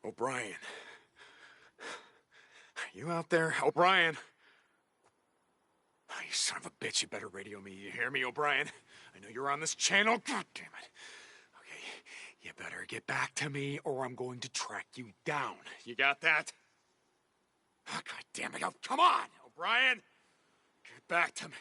O'Brien. Are you out there, O'Brien? Oh, you son of a bitch, you better radio me. You hear me, O'Brien? I know you're on this channel. God damn it. Okay, you better get back to me or I'm going to track you down. You got that? Oh, God damn it. Oh, come on, O'Brien. Get back to me.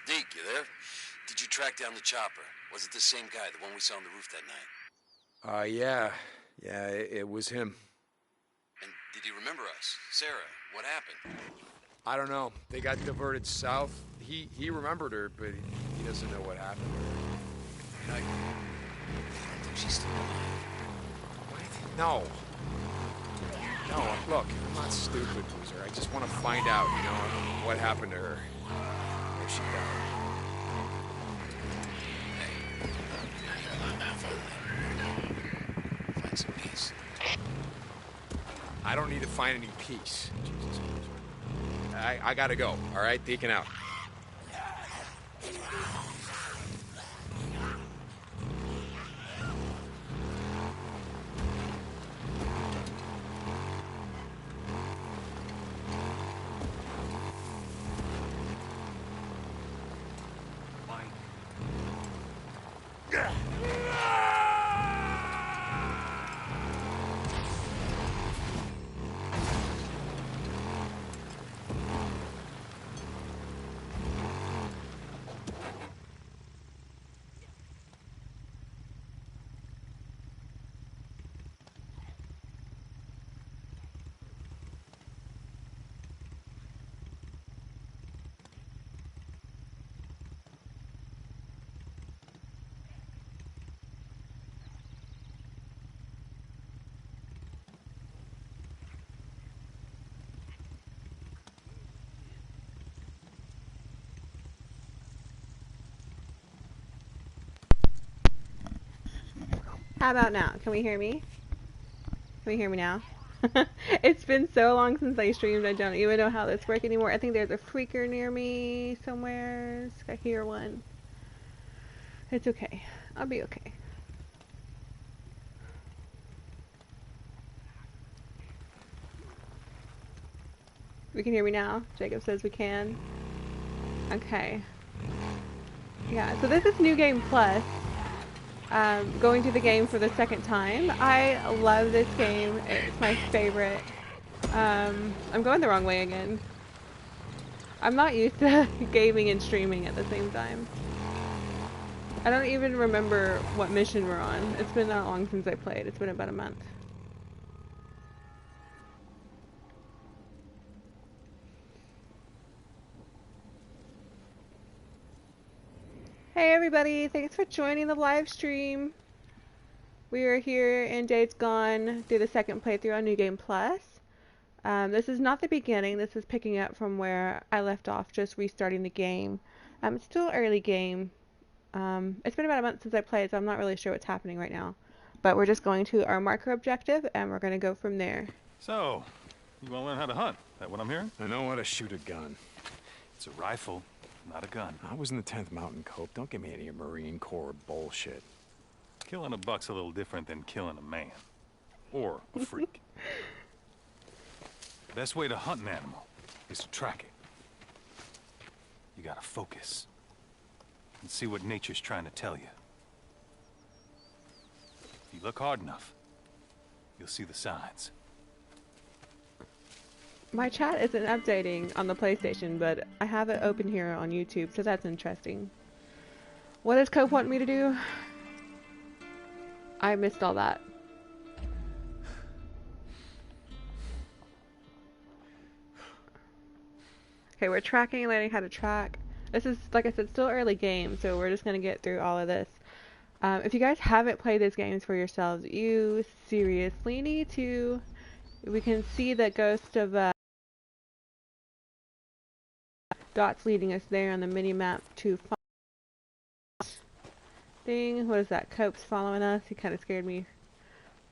Deke, you there? Did you track down the chopper? Was it the same guy, the one we saw on the roof that night? Yeah. Yeah, it was him. And did he remember us? Sarah, what happened? I don't know. They got diverted south. He remembered her, but he doesn't know what happened to her. I don't think she's still alive. What? No. No, look, I'm not stupid, loser. I just want to find out, you know, what happened to her. Where she died. Find some peace. I don't need to find any peace. Jesus Christ. I gotta go, all right? Deacon out. How about now? Can we hear me? Can we hear me now? It's been so long since I streamed, I don't even know how this works anymore. I think there's a freaker near me somewhere. I hear one. It's okay. I'll be okay. We can hear me now. Jacob says we can. Okay. Yeah, so this is New Game Plus. Going to the game for the second time. I love this game. It's my favorite. I'm going the wrong way again. I'm not used to gaming and streaming at the same time. I don't even remember what mission we're on. It's been that long since I played. It's been about a month. Hey everybody, thanks for joining the live stream. We are here in Days Gone, do the second playthrough on New Game Plus. This is not the beginning, this is picking up from where I left off, just restarting the game. It's still early game. It's been about a month since I played, so I'm not really sure what's happening right now. But we're just going to our marker objective, and we're going to go from there. So, you want to learn how to hunt? Is that what I'm hearing? I know how to shoot a gun. It's a rifle. Not a gun. I was in the 10th Mountain Cope. Don't give me any Marine Corps bullshit. Killing a buck's a little different than killing a man. Or a freak. The best way to hunt an animal is to track it. You gotta focus. And see what nature's trying to tell you. If you look hard enough, you'll see the signs. My chat isn't updating on the PlayStation, but I have it open here on YouTube, so that's interesting. What does Cope want me to do? I missed all that. Okay, we're tracking, learning how to track. This is, like I said, still early game, so we're just going to get through all of this. If you guys haven't played these games for yourselves, you seriously need to. We can see the ghost of dots leading us there on the mini-map to thing. What is that? Cope's following us. He kind of scared me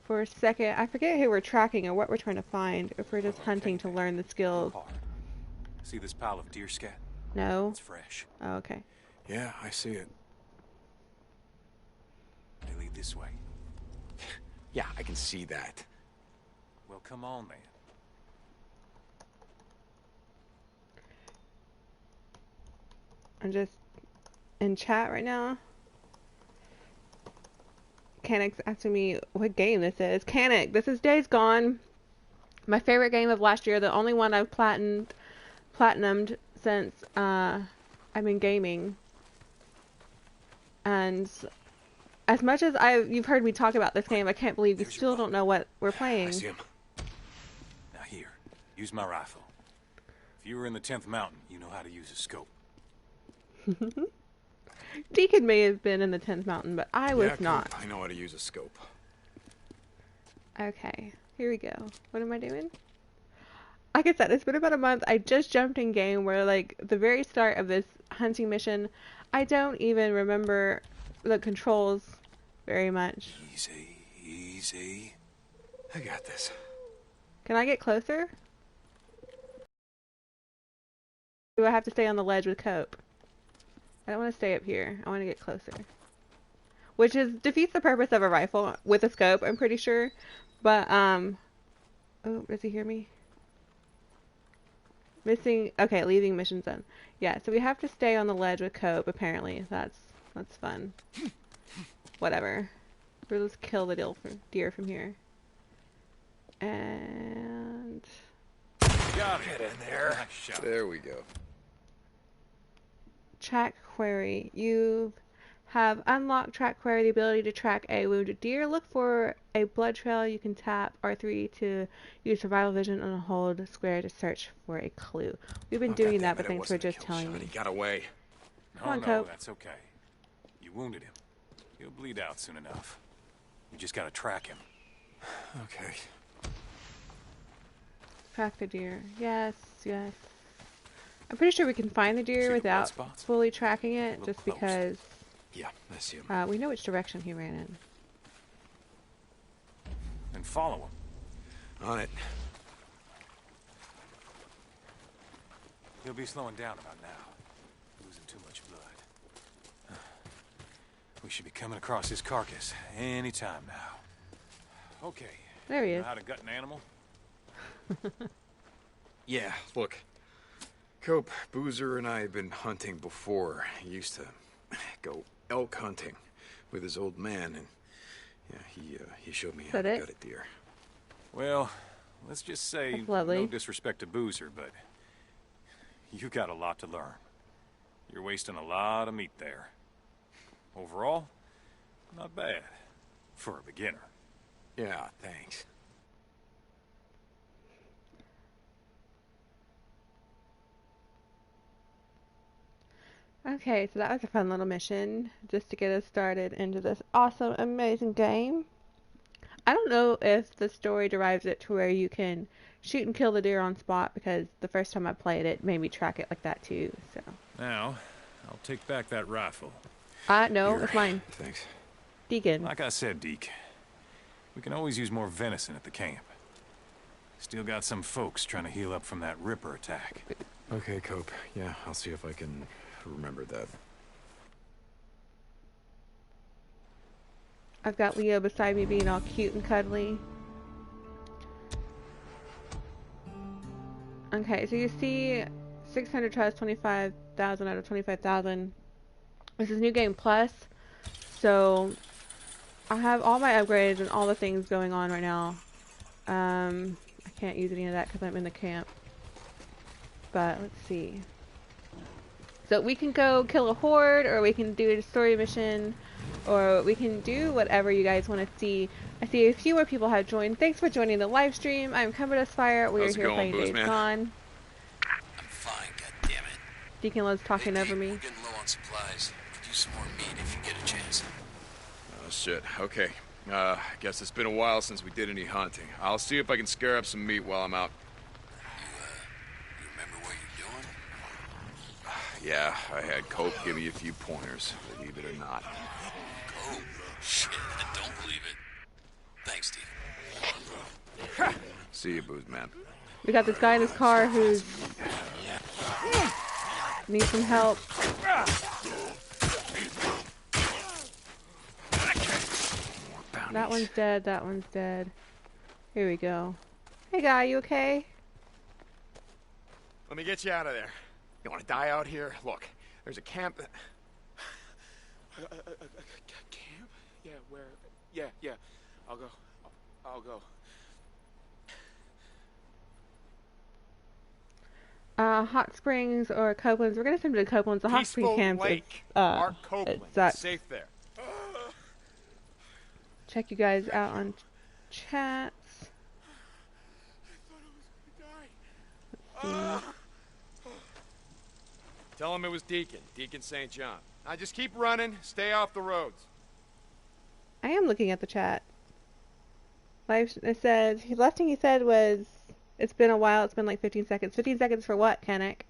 for a second. I forget who we're tracking or what we're trying to find, if we're just hunting to learn the skills. See this pile of deer scat? No. It's fresh. Oh, okay. Yeah, I see it. They lead this way. Yeah, I can see that. Well, come on, then. I'm just in chat right now. Canic's asking me what game this is. Canic, this is Days Gone. My favorite game of last year. The only one I've platinumed since I've been gaming. And as much as you've heard me talk about this game, I can't believe you still don't know what we're playing. I see him. Now here, use my rifle. If you were in the 10th mountain, you know how to use a scope. Deacon may have been in the 10th mountain, but I was Coop, not. I know how to use a scope. Okay, here we go. What am I doing? Like I said, it's been about a month. I just jumped in game where, like, the very start of this hunting mission, I don't even remember the controls very much. Easy, easy. I got this. Can I get closer? Do I have to stay on the ledge with Cope? I don't want to stay up here. I want to get closer. Which defeats the purpose of a rifle with a scope, I'm pretty sure. But, oh, does he hear me? Missing, okay, leaving mission zone. Yeah, so we have to stay on the ledge with Cope, apparently. That's fun. Whatever. Let's kill the deer from here. And... Got it. Get in there. Nice shot. There we go. Track query. You have unlocked track query, the ability to track a wounded deer. Look for a blood trail. You can tap R3 to use survival vision and hold square to search for a clue. We've been doing that, but thanks for just telling me. He got away. Come on, No, Cope. that's okay. You wounded him. He'll bleed out soon enough. You just gotta track him. Okay. Track the deer. Yes, yes. I'm pretty sure we can find the See deer the without blood spots? fully tracking it, Look just close. because Yeah, I see him. we know which direction he ran in. And follow him. On it. He'll be slowing down about now. Losing too much blood. We should be coming across his carcass any time now. Okay. There he You is. know how to gut an animal? Yeah, look. Cope, Boozer, and I have been hunting before. He used to go elk hunting with his old man, and yeah, he showed me how to gut a deer. Well, let's just say, That's lovely. no disrespect to Boozer, but you got a lot to learn. You're wasting a lot of meat there. Overall, not bad for a beginner. Yeah, thanks. Okay, so that was a fun little mission just to get us started into this awesome, amazing game. I don't know if the story derives it to where you can shoot and kill the deer on spot, because the first time I played it made me track it like that too, so. Now, I'll take back that rifle. No, Here. it's mine. Thanks. Deacon. Like I said, Deke, we can always use more venison at the camp. Still got some folks trying to heal up from that Ripper attack. Okay, Cope. Yeah, I'll see if I can remember that. I've got Leo beside me being all cute and cuddly. Okay, so you see 600 tries, 25,000 out of 25,000. This is New Game Plus, so I have all my upgrades and all the things going on right now. I can't use any of that because I'm in the camp. But let's see. So we can go kill a horde, or we can do a story mission, or we can do whatever you guys want to see. I see a few more people have joined. Thanks for joining the live stream. I'm ComaDustFire. We are How's it here going, playing Booze Days Man? Gone. I'm fine, goddammit. Deacon loves talking Hey, over Deke, me. We're getting low on supplies. Could use some more meat if you get a chance. Oh, shit. Okay. Guess it's been a while since we did any hunting. I'll see if I can scare up some meat while I'm out. You remember what you're doing? Yeah, I had Cope give me a few pointers, believe it or not. Oh, shit, I don't believe it. Thanks, Steve. See you, Booze Man. We got this guy in his car who's Need some help. That one's dead, that one's dead. Here we go. Hey guy, you okay? Let me get you out of there. You want to die out here? Look, there's a camp that... Camp? Yeah, where? Yeah. I'll go. Hot Springs or Copeland's. We're gonna send him to Copeland's. The Hot Springs camp is, Mark Copeland. it sucks. Safe there. Check you guys out on chats. Let's see. Tell him it was Deacon St. John. Now just keep running, stay off the roads. I am looking at the chat. It says, the last thing he said was, it's been a while, it's been like 15 seconds. 15 seconds for what, Kennick?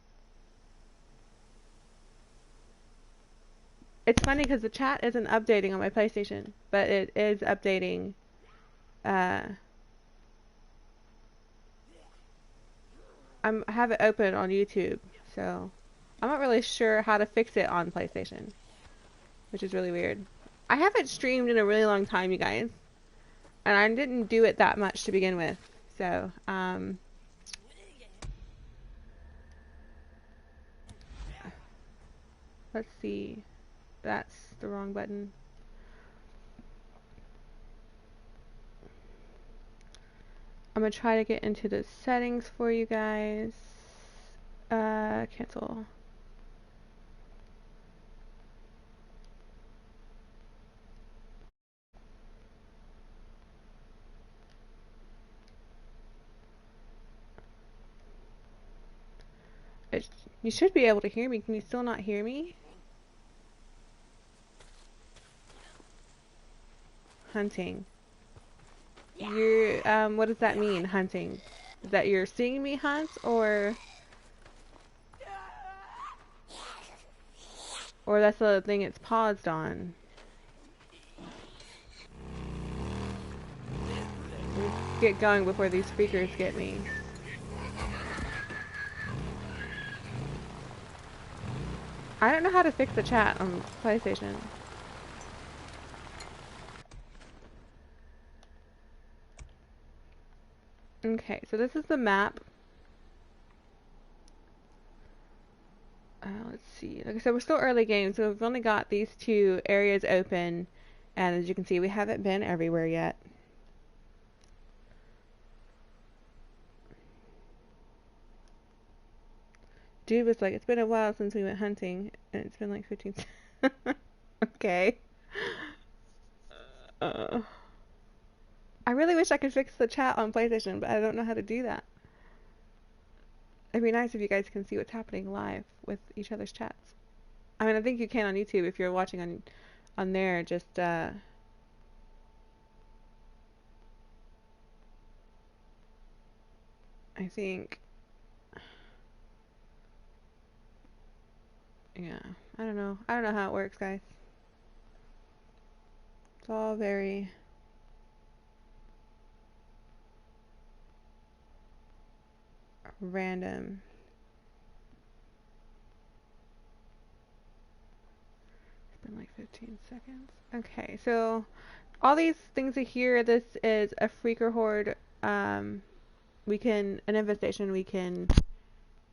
It's funny because the chat isn't updating on my PlayStation, but it is updating. I have it open on YouTube, so I'm not really sure how to fix it on PlayStation, which is really weird. I haven't streamed in a really long time, you guys, and I didn't do it that much to begin with, so let's see. That's the wrong button. I'm gonna try to get into the settings for you guys. Cancel. You should be able to hear me. Can you still not hear me? Hunting. You're, what does that mean, hunting? Is that you're seeing me hunt, or that's the thing it's paused on? Let's get going before these speakers get me. I don't know how to fix the chat on PlayStation. Okay, so this is the map. Let's see. Like I said, we're still early game, so we've only got these two areas open, and as you can see, we haven't been everywhere yet. Dude was like, it's been a while since we went hunting, and it's been like 15 Okay. I really wish I could fix the chat on PlayStation, but I don't know how to do that. It'd be nice if you guys can see what's happening live with each other's chats. I mean, I think you can on YouTube if you're watching on there. Just I think, yeah, I don't know how it works, guys. It's all very random. It's been like 15 seconds. Okay, so all these things are here. This is a freaker horde. An infestation we can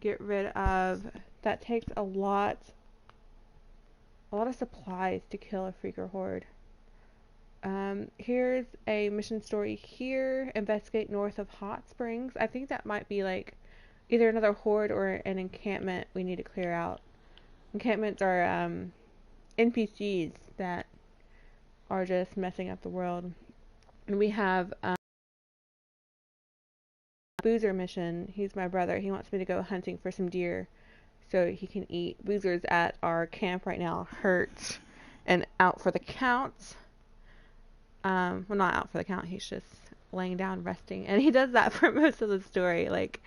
get rid of. That takes a lot of supplies to kill a freaker horde. Here's a mission story here. Investigate north of Hot Springs. I think that might be like either another horde or an encampment we need to clear out. Encampments are NPCs that are just messing up the world. And we have Boozer mission. He's my brother. He wants me to go hunting for some deer so he can eat. Boozer's at our camp right now, hurt and out for the count. Well, not out for the count. He's just laying down resting, and he does that for most of the story. Like,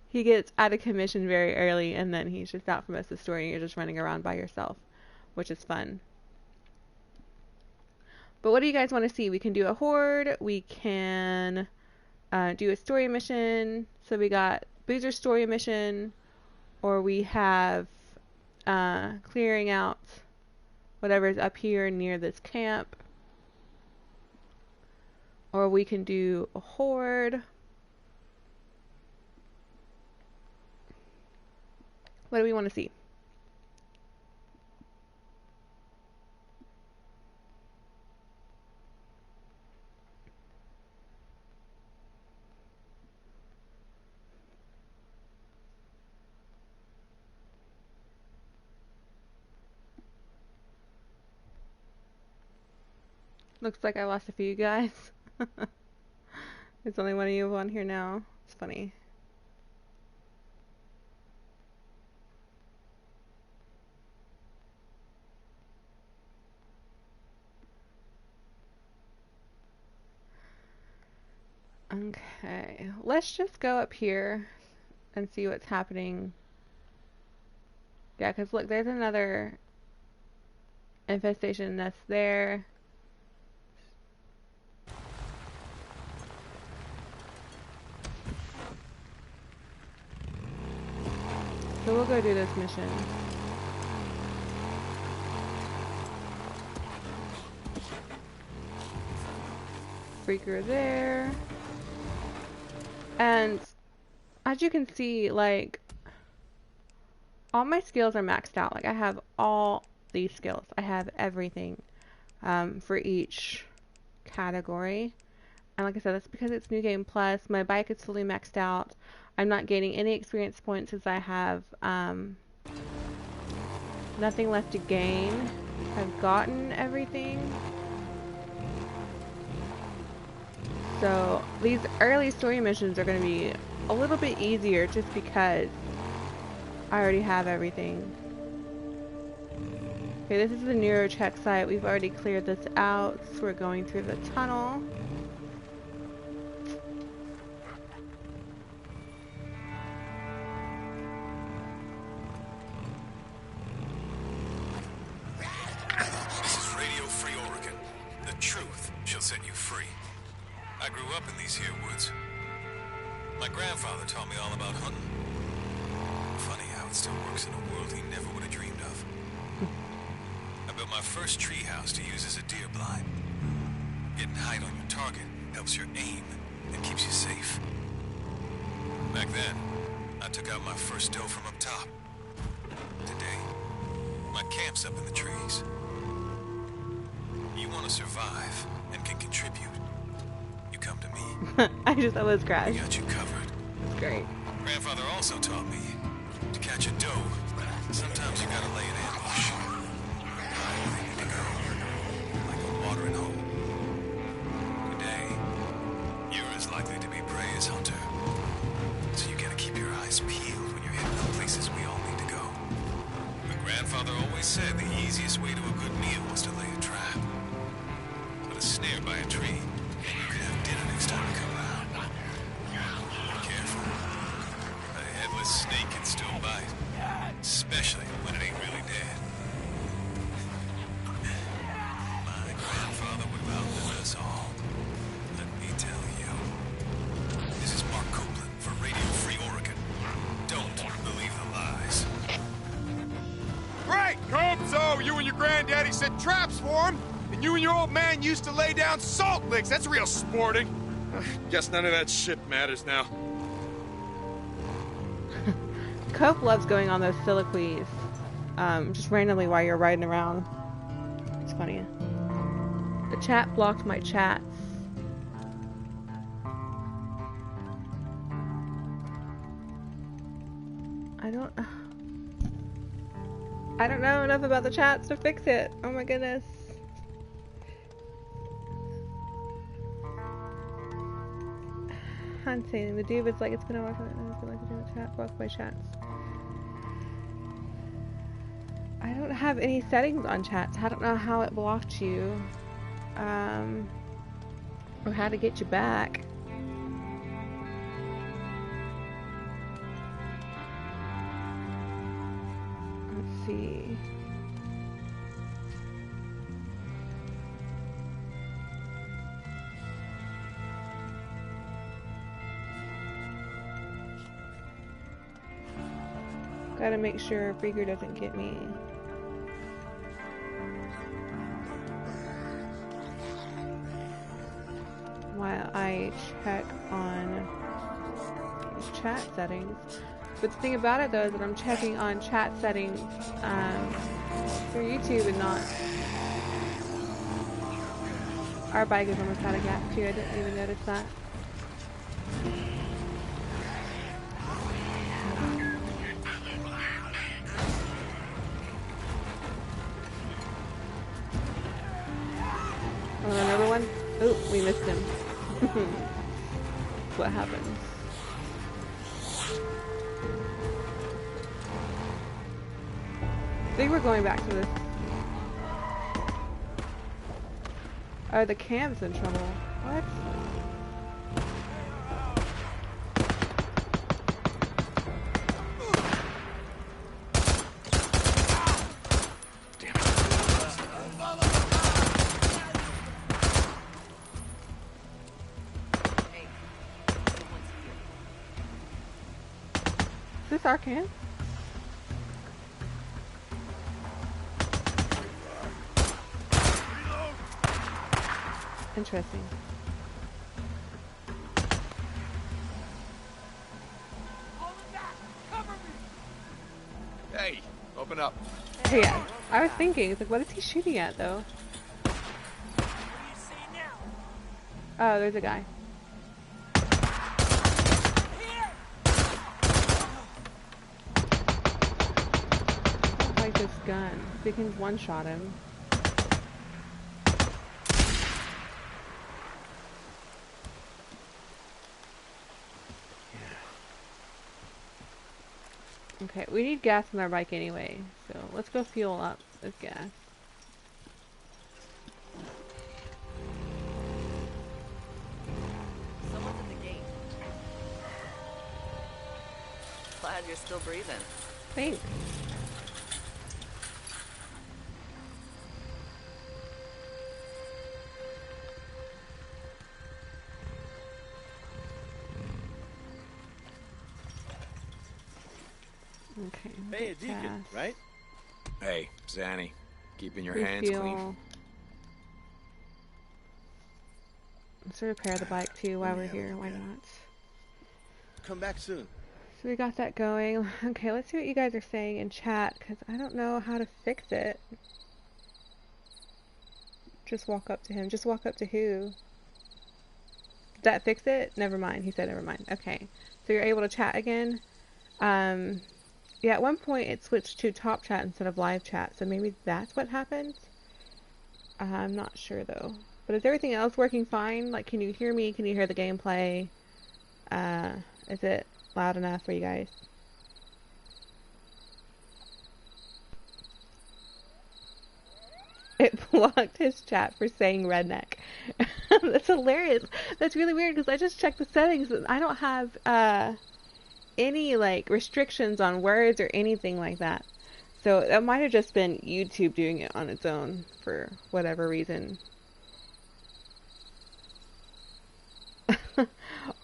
he gets out of commission very early, and then he's just out for most of the story, and you're just running around by yourself, which is fun. But what do you guys want to see? We can do a horde. We can do a story mission. So we got Boozer's story mission, or we have clearing out whatever's up here near this camp. Or we can do a horde. What do we want to see? Looks like I lost a few guys. There's only one of you on here now. It's funny. Okay, let's just go up here and see what's happening. Yeah, because look, there's another infestation that's there. So we'll go do this mission. Freaker there. And as you can see, like, all my skills are maxed out. Like, I have all these skills. I have everything for each category. And like I said, that's because it's New Game Plus. My bike is fully maxed out. I'm not gaining any experience points as I have nothing left to gain. I've gotten everything. So these early story missions are going to be a little bit easier just because I already have everything. Okay, this is the neurocheck site. We've already cleared this out, so we're going through the tunnel. This is Radio Free Oregon. The truth shall set you free. I grew up in these here woods. My grandfather taught me all about hunting. Funny how it still works in a world he never would have dreamed of. I built my first tree house to use as a deer blind. Getting height on your target helps your aim and keeps you safe. Back then, I took out my first doe from up top. Today, my camp's up in the trees. You want to survive and can contribute. You come to me. I just thought it was Crash. I got you covered. That's great. Grandfather also taught me to catch a doe. Sometimes you gotta lay an ambush. Where you need to go, like a watering hole. Today, you're as likely to be prey as hunter. So you gotta keep your eyes peeled when you're heading to places we all need to go. My grandfather always said the easiest way to a good meal was to lay a trap. Put a snare by a tree, and you could have dinner next time you come around. Be careful. A headless snake can still bite, especially when it ain't really dead. My grandfather would have outlived us all. Let me tell you. This is Mark Copeland for Radio Free Oregon. Don't believe the lies. Right, Cope, so you and your granddaddy set traps for him, and you and your old man used to lay down salt licks. That's real sporting. Guess none of that shit matters now. Cope loves going on those soliloquies, just randomly while you're riding around. It's funny. The chat blocked my chats. I don't know enough about the chats to fix it. Oh my goodness. Hunting. The dude was like, it's been a while since I've been like to do a chat. Blocked my chats. I don't have any settings on chats. I don't know how it blocked you. Or how to get you back. Let's see. Gotta make sure Freaker doesn't get me. While I check on these chat settings. But the thing about it though is that I'm checking on chat settings through YouTube and not. Our bike is almost out of gas too, I didn't even notice that. Oh, another one? Oh, we missed him. What happens? I think we're going back to this. Oh, the camp's in trouble. What? Is this our camp? Interesting. Hey, open up. Hey, yeah. I was thinking, it's like, what is he shooting at, though? Oh, there's a guy. I don't like this gun. They can one-shot him. Okay, we need gas on our bike anyway, so let's go fuel up with gas. Someone's at the gate. Glad you're still breathing. Thanks. Okay. Hey, Deacon, right? Hey, Zanny. Keeping your hands clean. Let's repair the bike too while we're here. Why not? Come back soon. So we got that going. Okay, let's see what you guys are saying in chat, because I don't know how to fix it. Just walk up to him. Just walk up to who? Did that fix it? Never mind. He said never mind. Okay. So you're able to chat again. Yeah, at one point it switched to top chat instead of live chat, so maybe that's what happened. I'm not sure though. But is everything else working fine? Like, can you hear me? Can you hear the gameplay? Is it loud enough for you guys? It blocked his chat for saying redneck. That's hilarious. That's really weird because I just checked the settings and I don't have any like restrictions on words or anything like that. So that might have just been YouTube doing it on its own for whatever reason.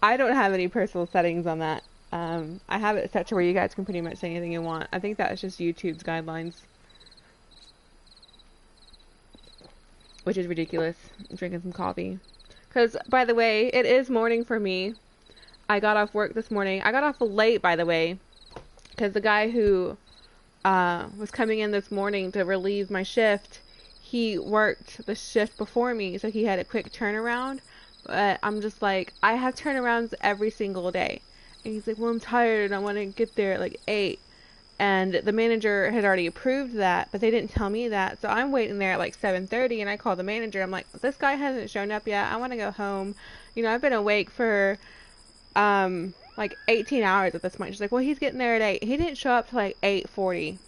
I don't have any personal settings on that. I have it set to where you guys can pretty much say anything you want. I think that's just YouTube's guidelines. Which is ridiculous. I'm drinking some coffee. Because, by the way, it is morning for me. I got off work this morning. I got off late, by the way. Because the guy who was coming in this morning to relieve my shift, he worked the shift before me, so he had a quick turnaround. But I'm just like, I have turnarounds every single day. And he's like, well, I'm tired and I want to get there at like 8. And the manager had already approved that, but they didn't tell me that. So I'm waiting there at like 7:30 and I call the manager. I'm like, this guy hasn't shown up yet. I want to go home. You know, I've been awake for like 18 hours at this point. She's like, well, he's getting there at 8. He didn't show up till like 8:40.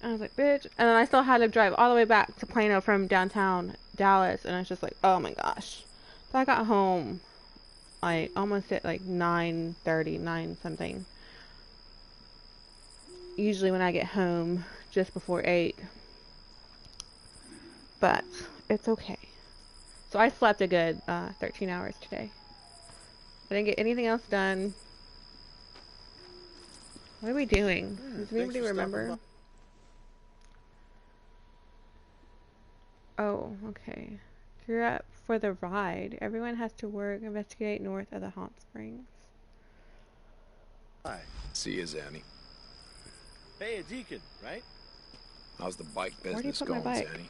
I was like, bitch. And then I still had to drive all the way back to Plano from downtown Dallas. And I was just like, oh my gosh. So I got home like almost at like 9:30, 9 something. Usually when I get home just before 8. But it's okay. So I slept a good 13 hours today. I didn't get anything else done. What are we doing? Does Thanks anybody for stopping remember? by. Oh, okay. Gear up for the ride. Everyone has to work. Investigate north of the hot springs. Hi. See you, Zanny. Hey, a Deacon, right? How's the bike Where do you business put my going, bike? Zanny?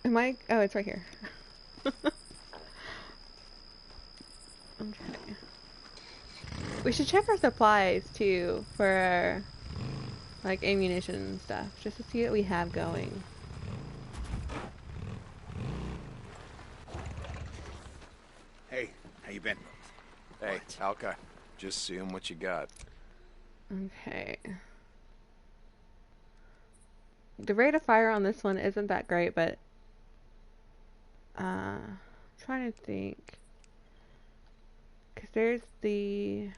Am I? Oh, it's right here. Okay. We should check our supplies too for like ammunition and stuff, just to see what we have going. Hey, how you been? Hey, Alka, just seeing what you got. Okay. The rate of fire on this one isn't that great, but trying to think. Because there's the...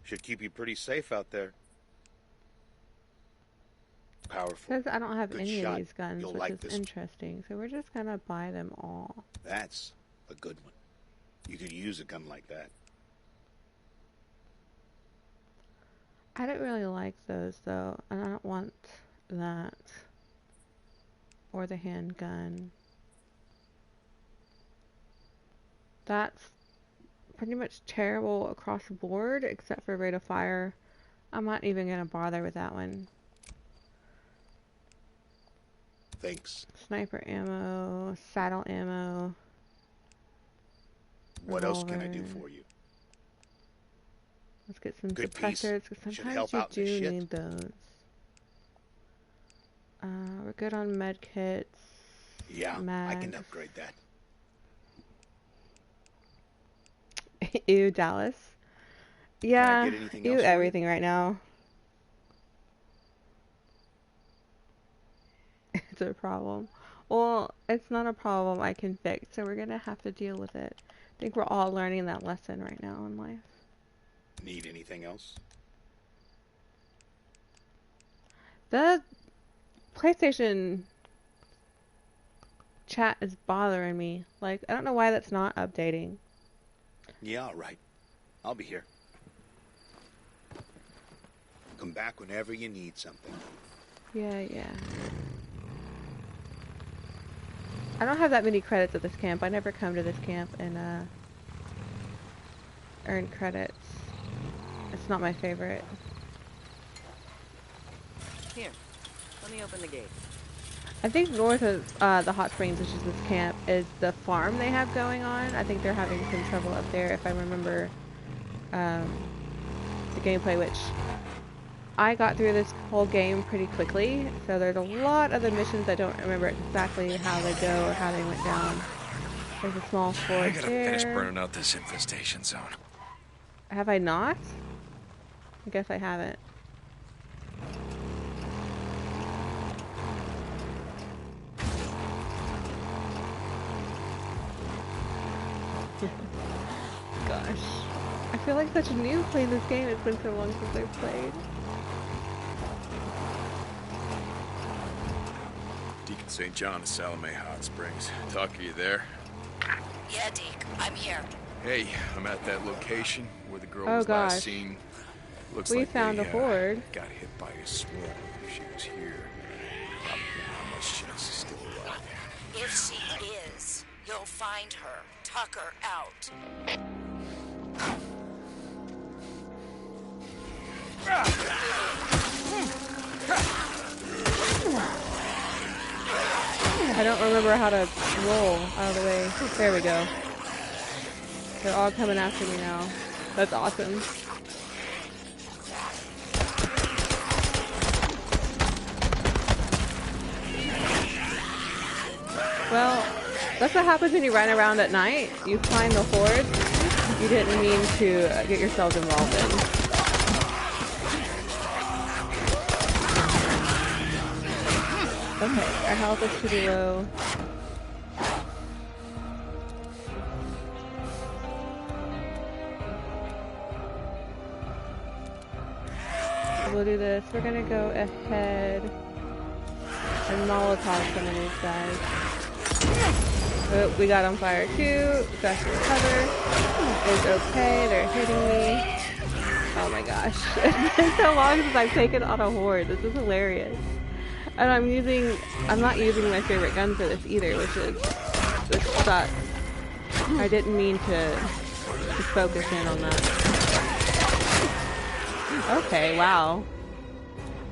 Should keep you pretty safe out there. Powerful. Says I don't have Good any shot. of these guns, You'll which like is this. interesting. So we're just gonna buy them all. That's a good one. You could use a gun like that. I don't really like those though, and I don't want that. Or the handgun. That's pretty much terrible across the board, except for rate of fire. I'm not even gonna bother with that one. Thanks. Sniper ammo, saddle ammo. What else can I do revolver. for you? Let's get some Good piece. suppressors, because Should sometimes help you out in this do shit. need those. We're good on med kits. Yeah, I mags. can upgrade that. Ew, Dallas. I Yeah, get anything ew else for you? everything right now. It's a problem. Well, it's not a problem I can fix, so we're gonna have to deal with it. I think we're all learning that lesson right now in life. Need anything else? The PlayStation chat is bothering me. Like, I don't know why that's not updating. Yeah, all right. I'll be here. Come back whenever you need something. Yeah. I don't have that many credits at this camp. I never come to this camp and earn credits. It's not my favorite. Here, let me open the gate. I think north of the hot springs, which is this camp, is the farm they have going on. I think they're having some trouble up there, if I remember the gameplay, which I got through this whole game pretty quickly. So there's a lot of the missions I don't remember exactly how they go or how they went down. There's a small I forge gotta there. finish burning out this infestation zone. Have I not? I guess I haven't. Gosh. I feel like such a noob playing this game. It's been so long since I've played. Deacon St. John of Salome Hot Springs. Tuck, are you there? Yeah, Deke, I'm here. Hey, I'm at that location where the girl Oh, was gosh. last seen. Looks We like found they, a horde. got hit by a swarm. If she was here, probably how much chance is still alive. If she is, you'll find her. Tuck her out. I don't remember how to roll out of the way. There we go. They're all coming after me now. That's awesome. Well, that's what happens when you run around at night. You find the horde you didn't mean to get yourselves involved in. Okay, our health is pretty low. We'll do this. We're gonna go ahead and Molotov some of these guys. Oh, we got on fire too. Got some cover. It's okay. They're hitting me. Oh my gosh. It's been so long since I've taken on a horde. This is hilarious. And I'm not using my favorite gun for this either, which sucks. I didn't mean to focus in on that. Okay, wow.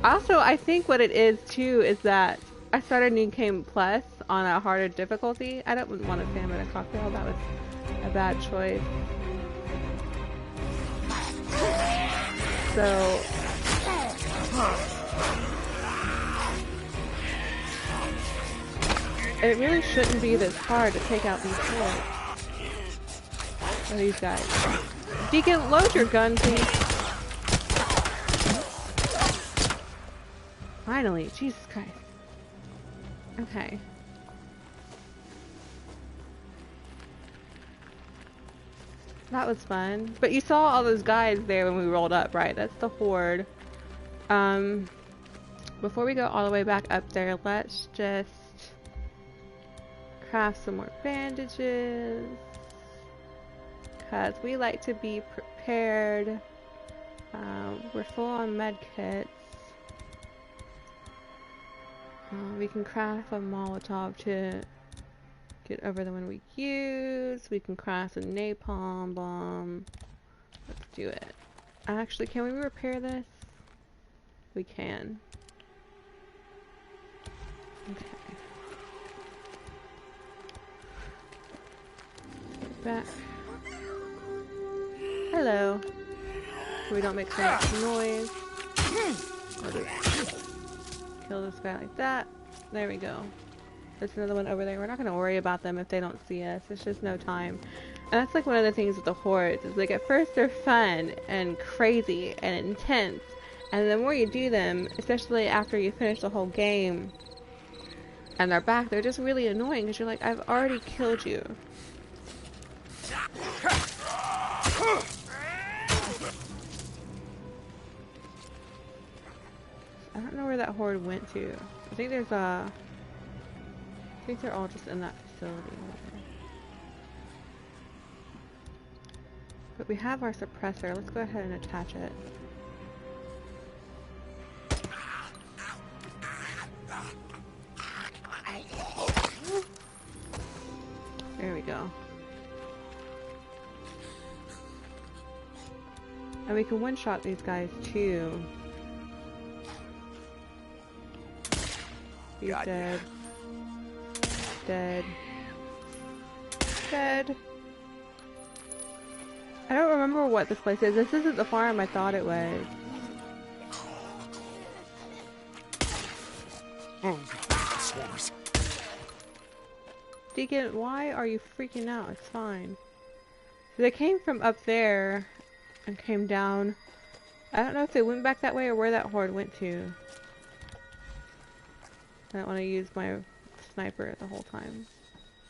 Also, I think what it is too is that I started New Game Plus on a harder difficulty. I don't want to stand in a cocktail. That was a bad choice. So, it really shouldn't be this hard to take out these hordes. Or these guys. Deacon, load your gun, please. Finally, Jesus Christ. Okay. That was fun. But you saw all those guys there when we rolled up, right? That's the horde. Before we go all the way back up there, let's just craft some more bandages. Because we like to be prepared. We're full on med kits. We can craft a Molotov to get over the one we use. We can craft a napalm bomb. Let's do it. Actually, can we repair this? We can. Okay. Back. Hello. So we don't make so much noise. I'll just kill this guy like that. There we go. There's another one over there. We're not going to worry about them if they don't see us. It's just no time. And that's like one of the things with the hordes. Is like at first they're fun and crazy and intense. And the more you do them, especially after you finish the whole game, and they're back, they're just really annoying because you're like, I've already killed you. I don't know where that horde went to. I think there's a... I think they're all just in that facility. But we have our suppressor. Let's go ahead and attach it. There we go. And we can one-shot these guys too. He's dead. Dead. Dead. I don't remember what this place is. This isn't the farm I thought it was. Oh God, swarmers. Deacon, why are you freaking out? It's fine. They came from up there and came down. I don't know if they went back that way or where that horde went to. I don't want to use my sniper the whole time.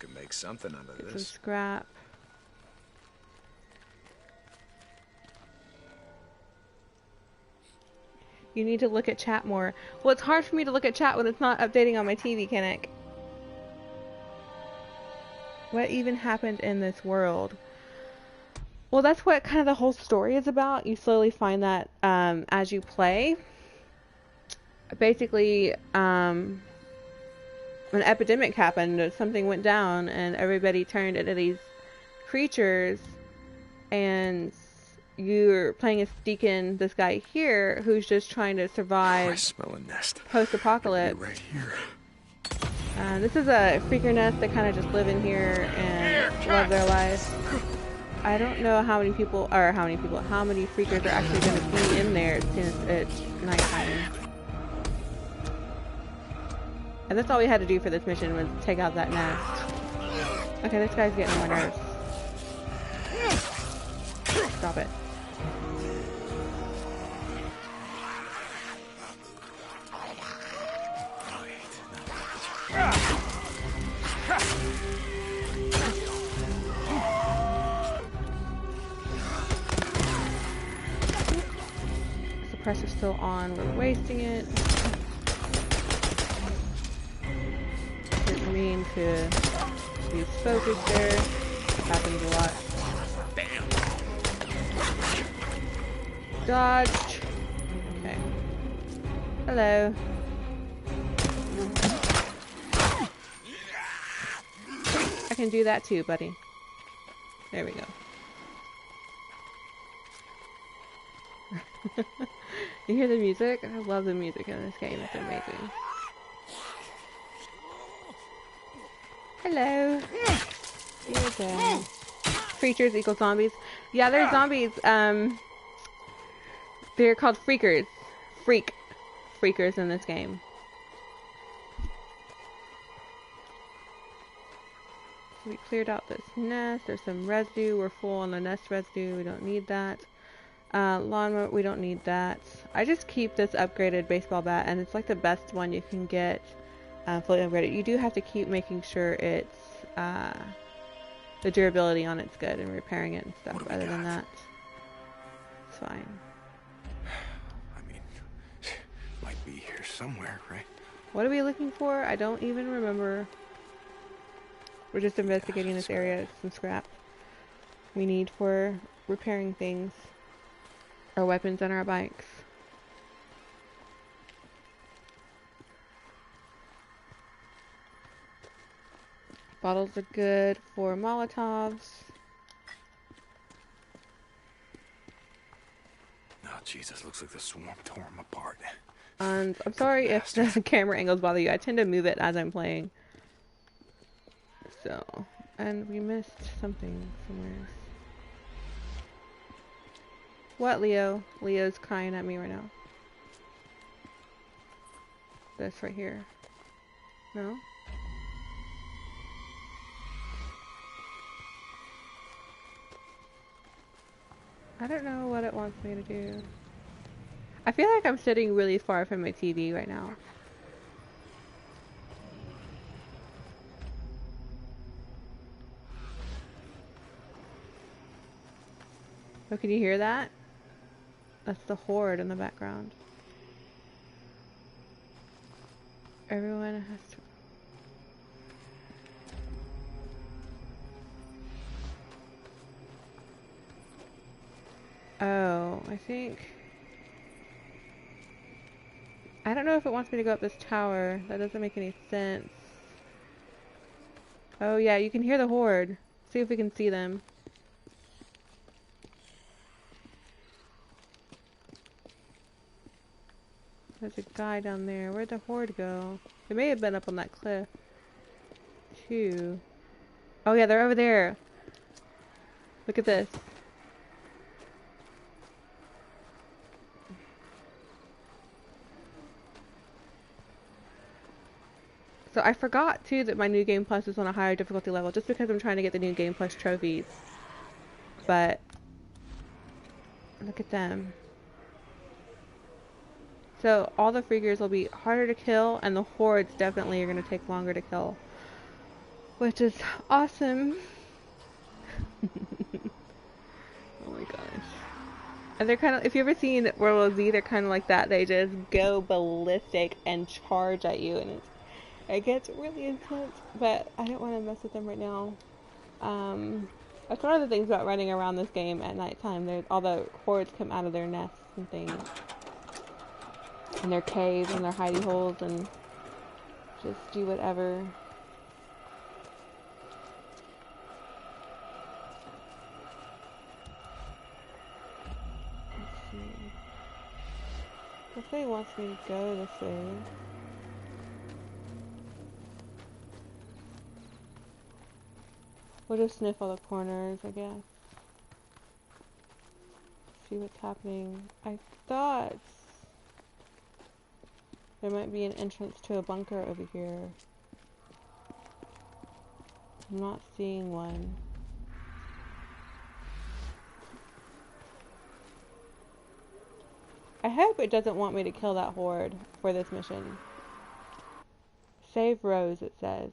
Could make something out of Get this. some scrap. You need to look at chat more. Well, it's hard for me to look at chat when it's not updating on my TV, Kinnick. What even happened in this world? Well, that's what kind of the whole story is about. You slowly find that as you play. Basically, an epidemic happened. Something went down, and everybody turned into these creatures. And you're playing as Deacon, this guy here, who's just trying to survive. I smell a nest. Post-apocalypse. Right here. This is a freaker nest that kind of just live in here and love their life. I don't know how many freakers are actually going to be in there since it's nighttime. And that's all we had to do for this mission was take out that nest. Okay, this guy's getting on my nerves. Stop it. pressure's still on. We're wasting it. Didn't mean to lose focus there. Happens a lot. Damn. Dodged. Okay. Hello. I can do that too, buddy. There we go. You hear the music? I love the music in this game. It's amazing. Hello. Here's creatures equal zombies. Yeah, they're zombies. They're called freakers. Freakers in this game. So we cleared out this nest. There's some residue. We're full on the nest residue. We don't need that. Lawnmower, we don't need that. I just keep this upgraded baseball bat, and it's like the best one you can get fully upgraded. You do have to keep making sure it's the durability on it's good and repairing it and stuff. Other than that, it's fine. I mean, might be here somewhere, right? What are we looking for? I don't even remember. We're just investigating this area. Some scrap we need for repairing things. Our weapons and our bikes. Bottles are good for Molotovs. Oh, Jesus, looks like the swarm tore him apart. And I'm sorry if the camera angles bother you. I tend to move it as I'm playing. So, and we missed something somewhere. What, Leo? Leo's crying at me right now. This right here. No? I don't know what it wants me to do. I feel like I'm sitting really far from my TV right now. Oh, can you hear that? That's the horde in the background. Everyone has to... Oh, I think... I don't know if it wants me to go up this tower. That doesn't make any sense. Oh yeah, you can hear the horde. See if we can see them. There's a guy down there. Where'd the horde go? They may have been up on that cliff. Too. Oh yeah, they're over there. Look at this. So I forgot too that my New Game Plus is on a higher difficulty level just because I'm trying to get the New Game Plus trophies. But look at them. So all the freakers will be harder to kill, and the hordes definitely are going to take longer to kill, which is awesome. Oh my gosh. And they're kind of, if you've ever seen World War Z, they're kind of like that. They just go ballistic and charge at you, and it gets really intense, but I don't want to mess with them right now. That's one of the things about running around this game at nighttime. There's all the hordes come out of their nests and things. And their caves and their hidey holes and just do whatever. Let's see. Hopefully it wants me to go this way. We'll just sniff all the corners, I guess. See what's happening. I thought there might be an entrance to a bunker over here. I'm not seeing one. I hope it doesn't want me to kill that horde for this mission. Save Rose, it says.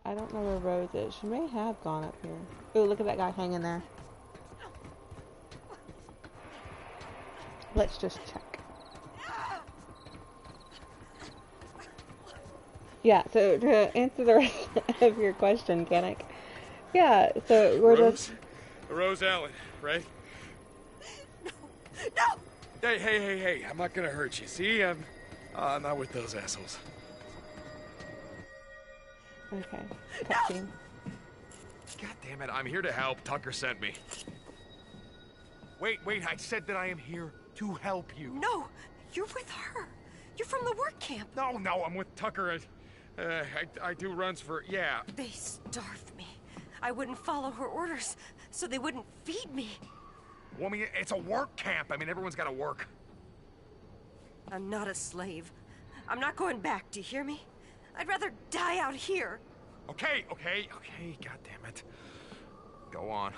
I don't know where Rose is. She may have gone up here. Ooh, look at that guy hanging there. Let's just check. Yeah, so to answer the rest of your question, Kanik. Yeah, so we're just... Rose Allen, right? No! Hey, I'm not gonna hurt you, see? I'm not with those assholes. Okay, cutscene. God damn it, I'm here to help. Tucker sent me. Wait, I said that I am here to help you. No, you're with her. You're from the work camp. No, I'm with Tucker. I do runs for, yeah. They starved me. I wouldn't follow her orders, so they wouldn't feed me. Woman, it's a work camp. I mean, everyone's got to work. I'm not a slave. I'm not going back, do you hear me? I'd rather die out here. Okay, God damn it. Go on.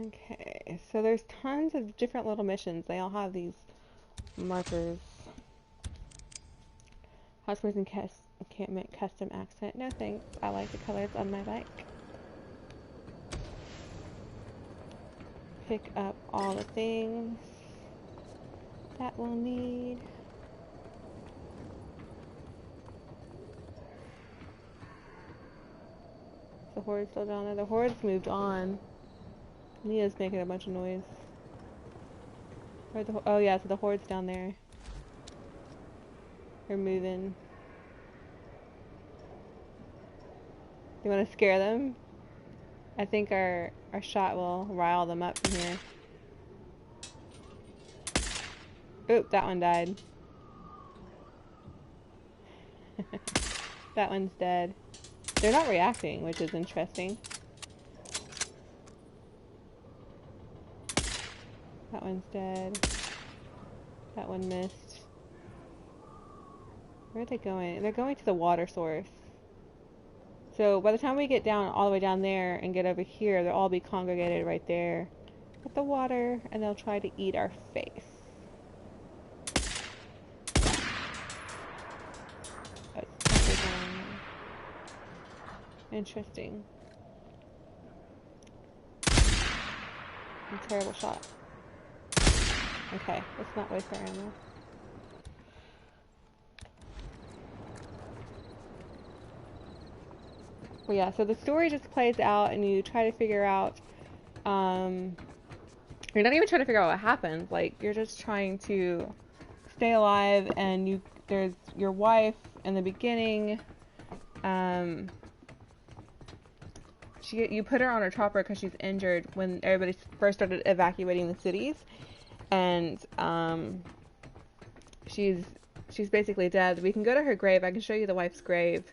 Okay, so there's tons of different little missions. They all have these markers. Hospitals and encampment custom accent. No thanks. I like the colors on my bike. Pick up all the things that we'll need. The Horde's still down there. The Horde's moved on. Nia's making a bunch of noise. Where'd oh yeah, so the Horde's down there. They're moving. You want to scare them? I think our shot will rile them up from here. Oop, that one died. That one's dead. They're not reacting, which is interesting. That one's dead. That one missed. Where are they going? They're going to the water source. So by the time we get down, all the way down there and get over here, they'll all be congregated right there at the water, and they'll try to eat our face. Interesting. A terrible shot. Okay, let's not waste our ammo. Well, yeah, so the story just plays out and you try to figure out, you're not even trying to figure out what happened, like, you're just trying to stay alive, and there's your wife in the beginning, you put her on a chopper because she's injured when everybody first started evacuating the cities, and she's basically dead. We can go to her grave. I can show you the wife's grave,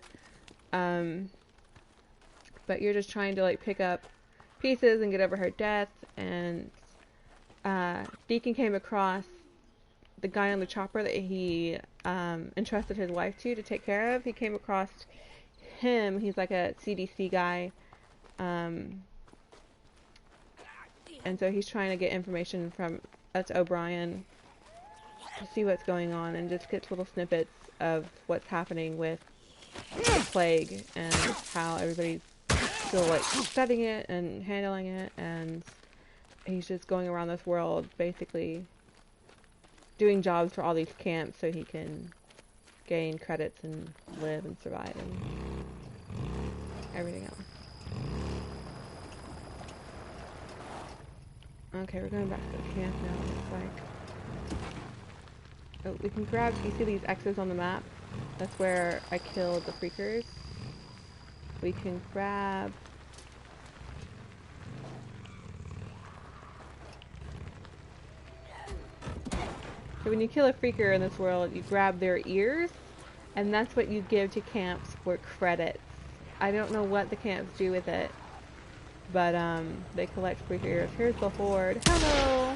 but you're just trying to like pick up pieces and get over her death. And Deacon came across the guy on the chopper that he entrusted his wife to take care of. He came across him. He's like a CDC guy. And so he's trying to get information from O'Brien to see what's going on, and just gets little snippets of what's happening with the plague and how everybody's still like studying it and handling it, and he's just going around this world basically doing jobs for all these camps so he can gain credits and live and survive and everything else. Okay, we're going back to the camp now, it looks like. Oh, we can grab, you see these X's on the map? That's where I killed the freakers. We can grab... So when you kill a freaker in this world, you grab their ears, and that's what you give to camps for credits. I don't know what the camps do with it. But, they collect freaker ears. Here's the Horde. Hello!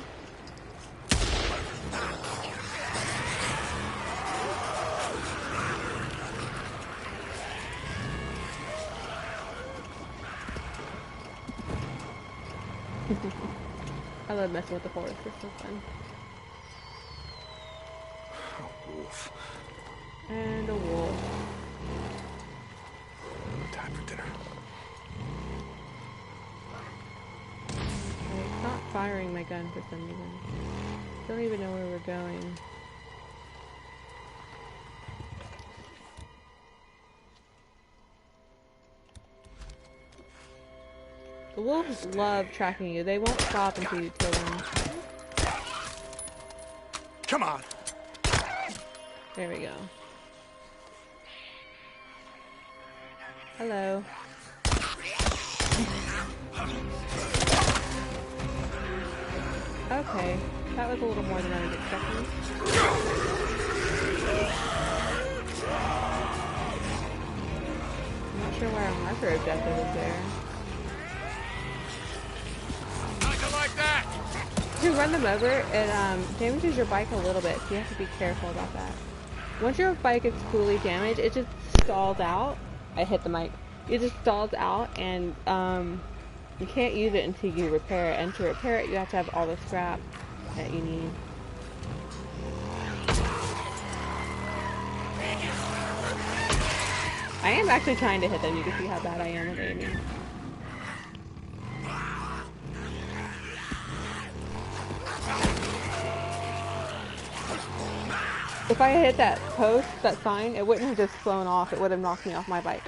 I love messing with the forest. It's so fun. A wolf. And a wolf. Time for dinner. It's not firing my gun for some reason. Don't even know where we're going. The wolves love tracking you. They won't stop until you kill them. Come on. There we go. Hello. Okay, that was a little more than I was expecting. I'm not sure why our marker objective is there. Like that. If you run them over, it damages your bike a little bit, so you have to be careful about that. Once your bike is fully damaged, it just stalls out. I hit the mic. It just stalls out, and you can't use it until you repair it. And to repair it, you have to have all the scrap that you need. I am actually trying to hit them. You can see how bad I am with aiming. If I hit that post, that sign, it wouldn't have just flown off. It would have knocked me off my bike.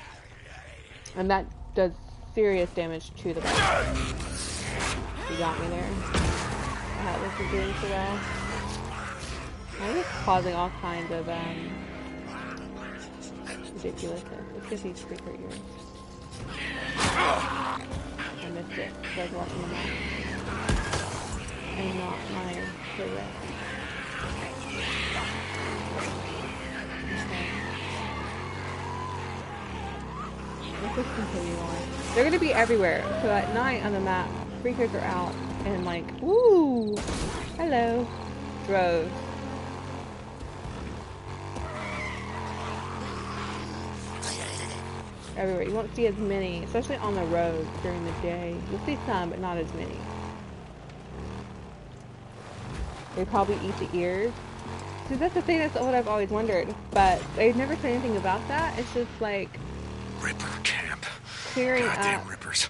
And that does serious damage to the bike. You got me there. That wasn't doing so well. I'm just causing all kinds of ridiculousness. Let's get these freaker ears. I missed it. I was watching the map. And not my cigarette. Let's just continue on. They're gonna be everywhere. So at night on the map, freakers are out and like, ooh, hello, droves. Everywhere. You won't see as many, especially on the road during the day. You'll see some, but not as many. They probably eat the ears. See, that's the thing. That's what I've always wondered. But they've never said anything about that. It's just like Ripper camp. Clearing Goddamn up. rippers.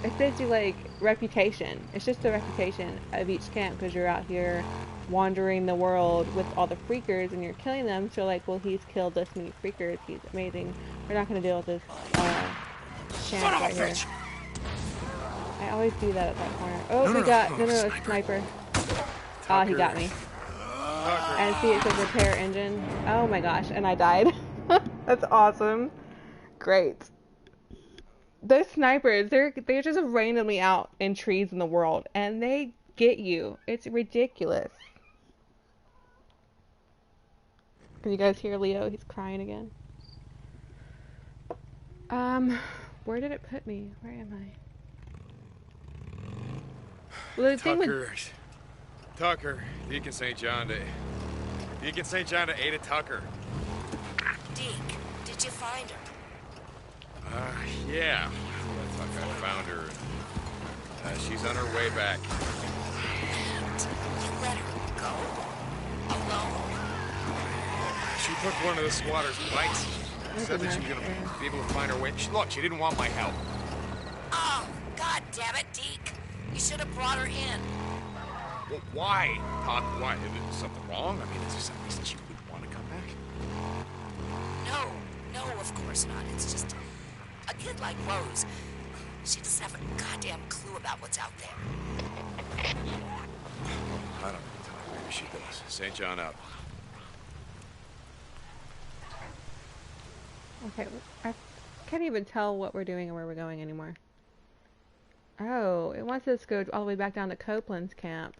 It says you like reputation. It's just the reputation of each camp because you're out here wandering the world with all the freakers and you're killing them. So like, well, he's killed this many freakers. He's amazing. We're not going to deal with this camp right here. I always do that at that corner. Oh, we got no, sniper. Oh, he got me. And see, it says repair engine. Oh my gosh, and I died. That's awesome. Great. Those snipers, they're just randomly out in trees in the world, and they get you. It's ridiculous. Can you guys hear Leo? He's crying again. Where did it put me? Where am I? Well, the thing with Tucker, Deacon St. John to Ada Tucker. Deke, did you find her? Yeah. Tucker, I found her. She's on her way back. And you let her go? Alone? She took one of the squatters' bikes. Said that she was gonna be able to find her way. Look, she didn't want my help. Oh, God damn it, Deke. You should have brought her in. Well, why? Todd, why? Is something wrong? I mean, is there some reason she wouldn't want to come back? No, of course not. It's just a kid like Rose. She doesn't have a goddamn clue about what's out there. I don't know. Maybe she does. St. John out. Okay, I can't even tell what we're doing and where we're going anymore. Oh, it wants us to go all the way back down to Copeland's camp.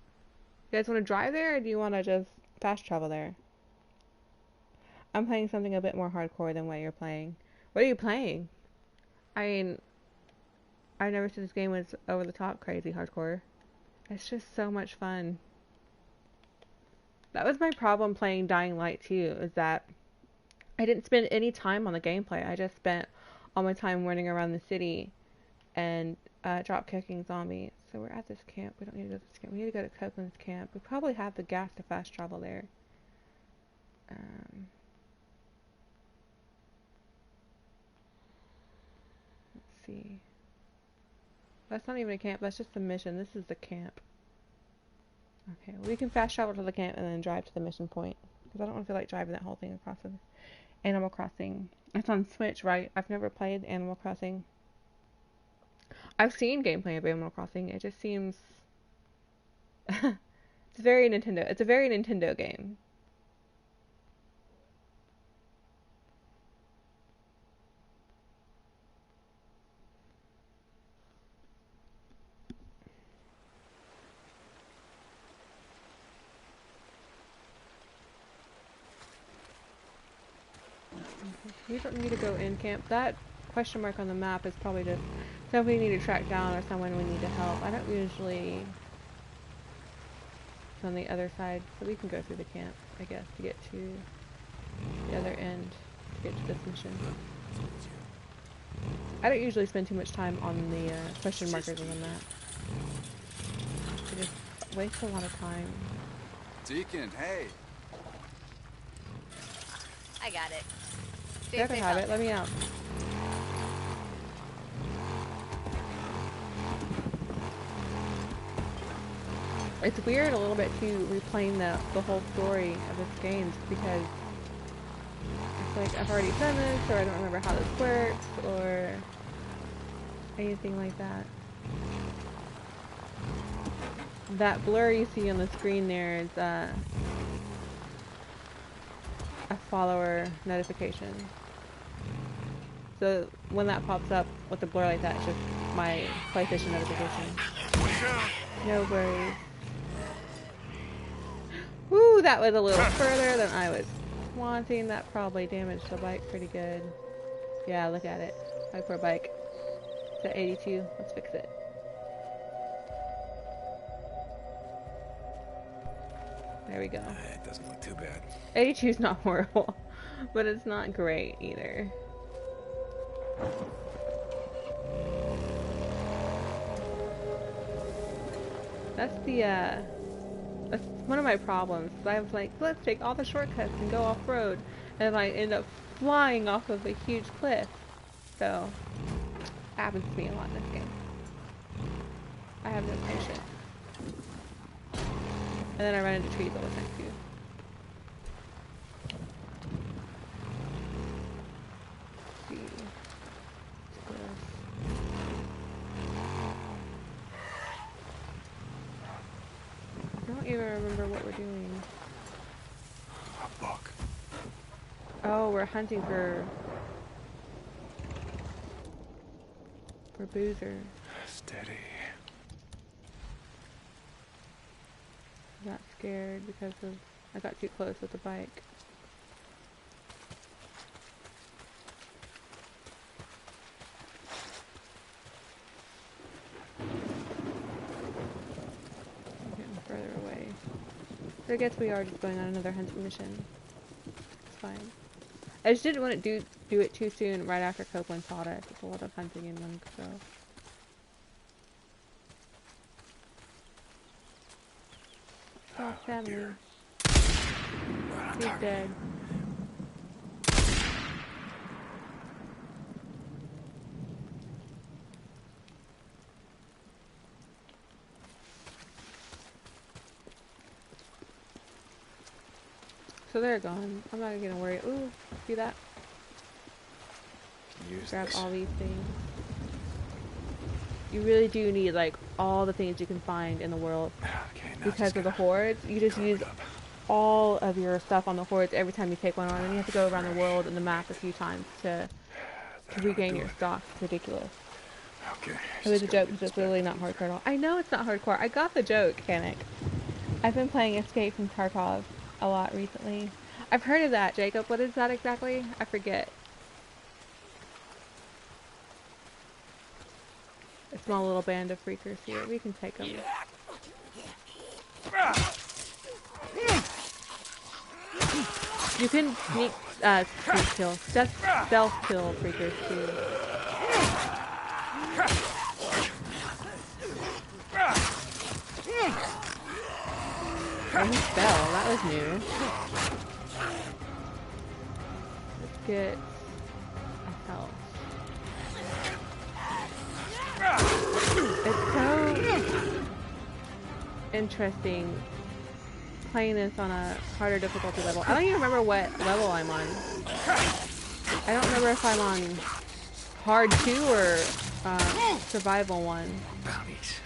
You guys want to drive there, or do you want to just fast travel there? I'm playing something a bit more hardcore than what you're playing. What are you playing? I mean, I've never seen this game was over the top crazy hardcore. It's just so much fun. That was my problem playing Dying Light 2, is that I didn't spend any time on the gameplay. I just spent all my time running around the city and drop kicking zombies. So we're at this camp. We don't need to go to this camp. We need to go to Copeland's camp. We probably have the gas to fast travel there. Let's see. That's not even a camp. That's just a mission. This is the camp. Okay, well, we can fast travel to the camp and then drive to the mission point. Because I don't want to feel like driving that whole thing across the Animal Crossing. It's on Switch, right? I've never played Animal Crossing. I've seen gameplay of Animal Crossing. It just seems... it's very Nintendo. It's a very Nintendo game. We don't need to go in camp. That question mark on the map is probably just somebody we need to track down or someone we need to help. I don't usually... It's on the other side, so we can go through the camp, I guess, to get to the other end, to get to this mission. I don't usually spend too much time on the question markers on the map. I just waste a lot of time. Deacon, hey! I got it. You have to have it. Let me out. It's weird a little bit too replaying the whole story of this game because it's like I've already done this or I don't remember how this works or anything like that. That blur you see on the screen there is a follower notification. So when that pops up with the blur like that, it's just my PlayStation notification. No worries. Woo, that was a little further than I was wanting. That probably damaged the bike pretty good. Yeah, look at it. My poor bike. It's at 82. Let's fix it. There we go. It doesn't look too bad. 82 is not horrible, but it's not great either. That's one of my problems. I was like, let's take all the shortcuts and go off-road, and I end up flying off of a huge cliff. So, it happens to me a lot in this game. I have no patience. And then I run into trees all the time too. I don't even remember what we're doing. A buck. Oh, we're hunting for Boozer. Steady. I got scared because I got too close with the bike. I'm getting further away. So I guess we are just going on another hunting mission. It's fine. I just didn't want to do it too soon right after Copeland taught us. It's a lot of hunting in one go. Oh, family. He's dead. So they're gone. I'm not gonna worry. Ooh, see that? Grab all these things. You really do need like all the things you can find in the world. Okay, because of the hordes. You just use all of your stuff on the hordes every time you take one on, and you have to go around the world and the map a few times to regain your stock. It's ridiculous. Okay. It was a joke because it's really not hardcore at all. I know it's not hardcore. I got the joke, Kanik. I've been playing Escape from Tarkov a lot recently. I've heard of that, Jacob. What is that exactly? I forget. A small little band of freakers here. We can take them. You can sneak kill, stealth kill freakers too. Oh, he fell. That was new. Let's get a health. It's so interesting playing this on a harder difficulty level. I don't even remember what level I'm on. I don't remember if I'm on hard 2 or survival 1. Bounties.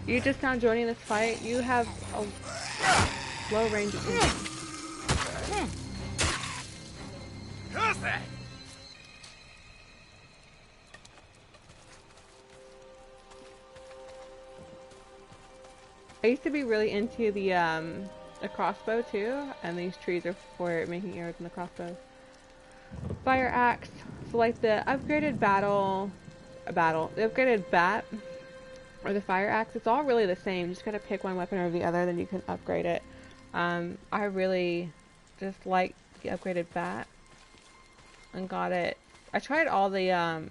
You just now joining this fight, you have a low range of aim. Who's that? I used to be really into the crossbow too, and these trees are for making arrows in the crossbow. Fire axe, so like the upgraded the upgraded bat, or the fire axe, it's all really the same. You just gotta pick one weapon over the other, then you can upgrade it. I really just like the upgraded bat, and got it. I tried all the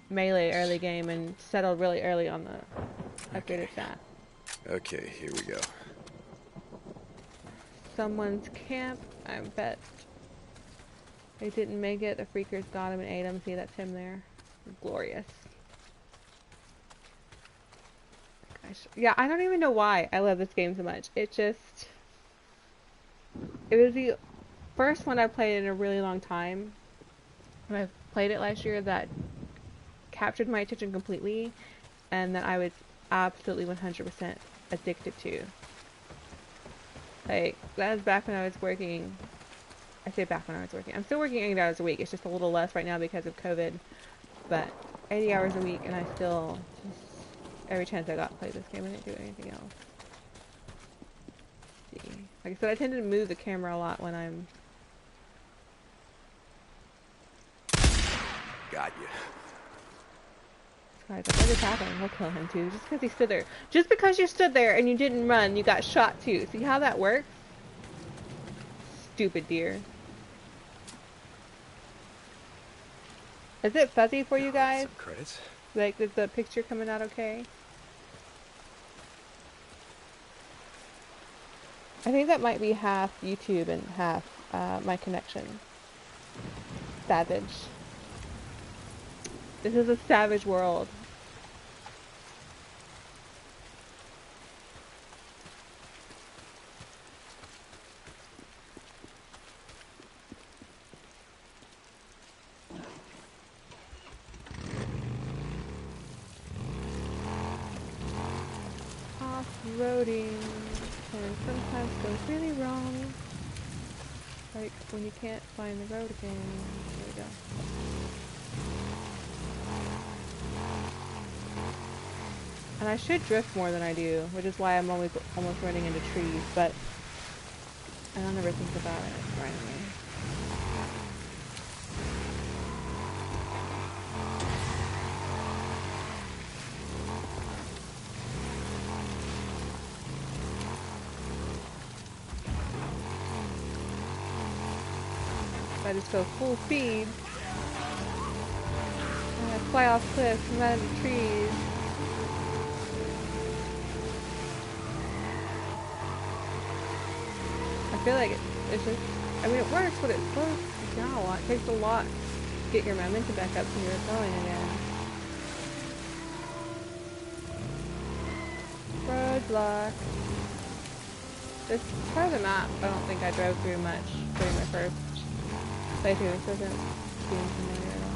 melee early game and settled really early on the upgraded bat. Okay, here we go. Someone's camp. I bet they didn't make it. The freakers got him and ate him. See, that's him there. Glorious. Gosh. Yeah, I don't even know why I love this game so much. It was the first one I played in a really long time. When I played it last year, that captured my attention completely, and that I was absolutely 100% addicted to. Like, that was back when I was working. I say back when I was working. I'm still working 8 hours a week. It's just a little less right now because of COVID. But 80 hours a week, and I still just, every chance I got, play this game. I didn't do anything else. Let's see. Like I said, I tend to move the camera a lot when I'm... Got you. Like, what is happening? We'll kill him too. Just because he stood there. Just because you stood there and you didn't run, you got shot too. See how that works? Stupid deer. Is it fuzzy for you guys? Some credits. Like, is the picture coming out okay? I think that might be half YouTube and half my connection. Savage. This is a savage world. Off-roading can sometimes go really wrong. Like when you can't find the road again. There we go. And I should drift more than I do, which is why I'm always almost running into trees, but I don't ever think about it right away. I just go full speed, and I fly off cliffs and run into trees. I feel like it's just, I mean, it works, but it's so down a lot. It takes a lot to get your momentum back up so you're going again. Roadblock. This part of the map, I don't think I drove through much during my first playthrough. This doesn't seem familiar at all.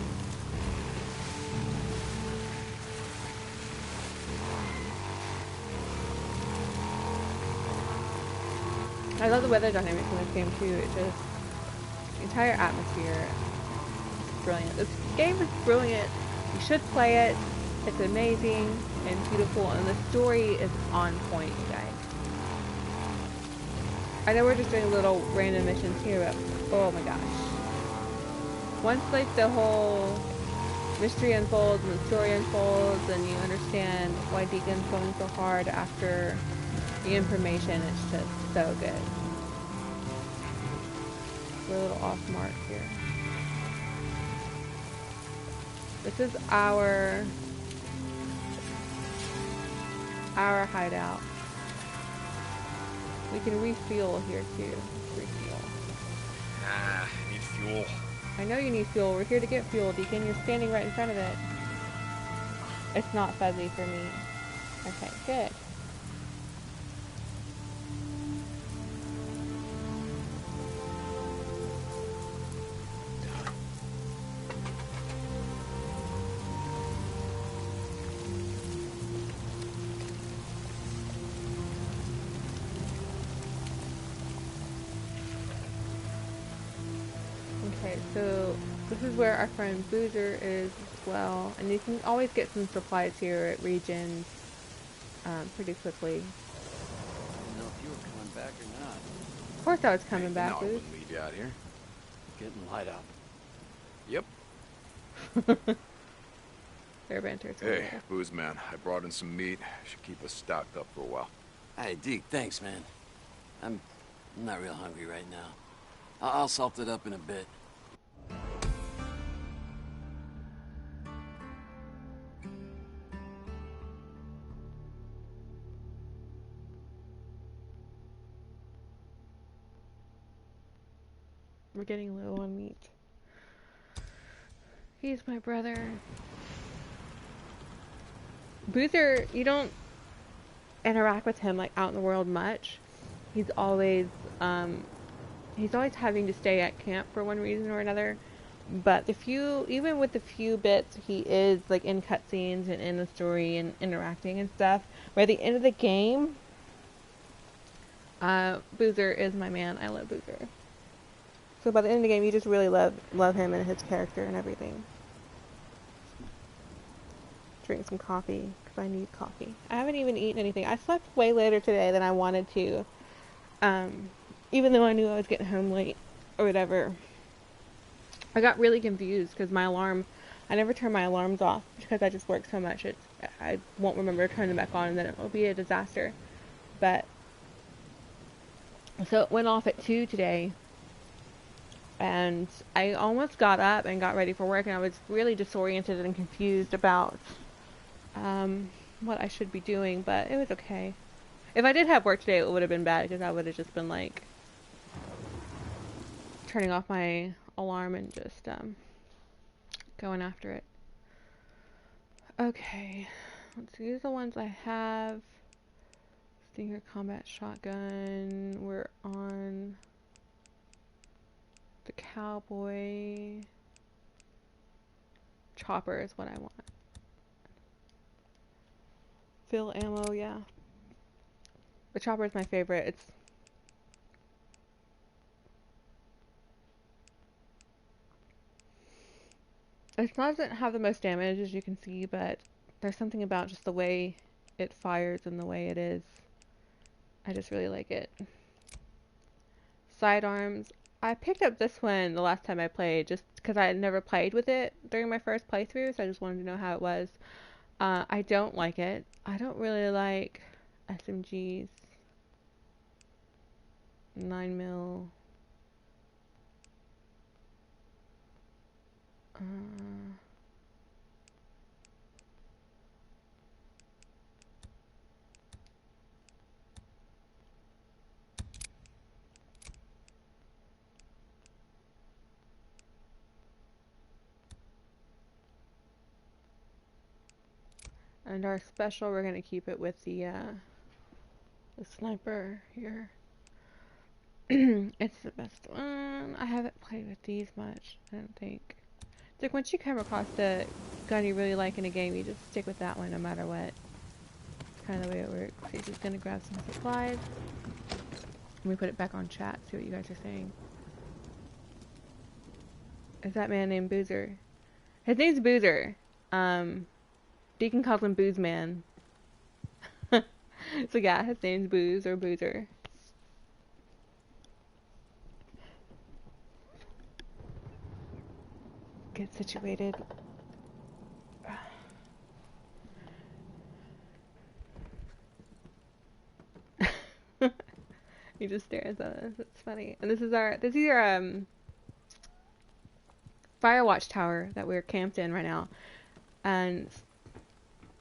I love the weather dynamics in this game too. It just, the entire atmosphere is brilliant. This game is brilliant. You should play it. It's amazing and beautiful, and the story is on point, guys. I know we're just doing little random missions here, but oh my gosh. Once like the whole mystery unfolds and the story unfolds and you understand why Deacon's going so hard after the information, it's just so good. We're a little off mark here. This is our our hideout. We can refuel here too. Refuel. I need fuel. I know you need fuel. We're here to get fuel, Deacon. You're standing right in front of it. It's not fuzzy for me. Okay, good. Okay, so this is where our friend Boozer is as well, and you can always get some supplies here at Regions pretty quickly. I didn't know if you were coming back or not. Of course I was coming back, No, I Booz. wouldn't leave you out here. Getting light out. Yep. Their banter's Hey, booze man, I brought in some meat. Should keep us stocked up for a while. Hey, Deke, thanks, man. I'm not real hungry right now. I'll salt it up in a bit. We're getting low on meat. He's my brother. Boozer, you don't interact with him like out in the world much. He's always having to stay at camp for one reason or another. But even with the few bits he is like in cutscenes and in the story and interacting and stuff, by the end of the game, Boozer is my man. I love Boozer. So by the end of the game, you just really love him and his character and everything. Drink some coffee, because I need coffee. I haven't even eaten anything. I slept way later today than I wanted to. Even though I knew I was getting home late, or whatever. I got really confused, because my alarm, I never turn my alarms off, because I just work so much, I won't remember to turn them back on, and then it will be a disaster. But, so it went off at 2 today. And I almost got up and got ready for work, and I was really disoriented and confused about what I should be doing, but it was okay. If I did have work today, it would have been bad, because I would have just been like turning off my alarm and just going after it. Okay, let's see, these are the ones I have. Stinger combat shotgun. We're on the cowboy. Chopper is what I want. Fill ammo, yeah. The chopper is my favorite. It doesn't have the most damage, as you can see, but there's something about just the way it fires and the way it is. I just really like it. Sidearms. I picked up this one the last time I played, just because I had never played with it during my first playthrough, so I just wanted to know how it was. I don't like it. I don't really like SMGs. 9mm. And our special, we're going to keep it with the sniper here. It's the best one. I haven't played with these much, I don't think. It's like once you come across the gun you really like in a game, you just stick with that one no matter what. It's kind of the way it works. So he's just going to grab some supplies. Let me put it back on chat, see what you guys are saying. Is that man named Boozer? His name's Boozer. Deacon calls him Booze Man. So yeah, his name's Booze or Boozer. Get situated. He just stares at us. It's funny. And this is our Firewatch tower that we're camped in right now. And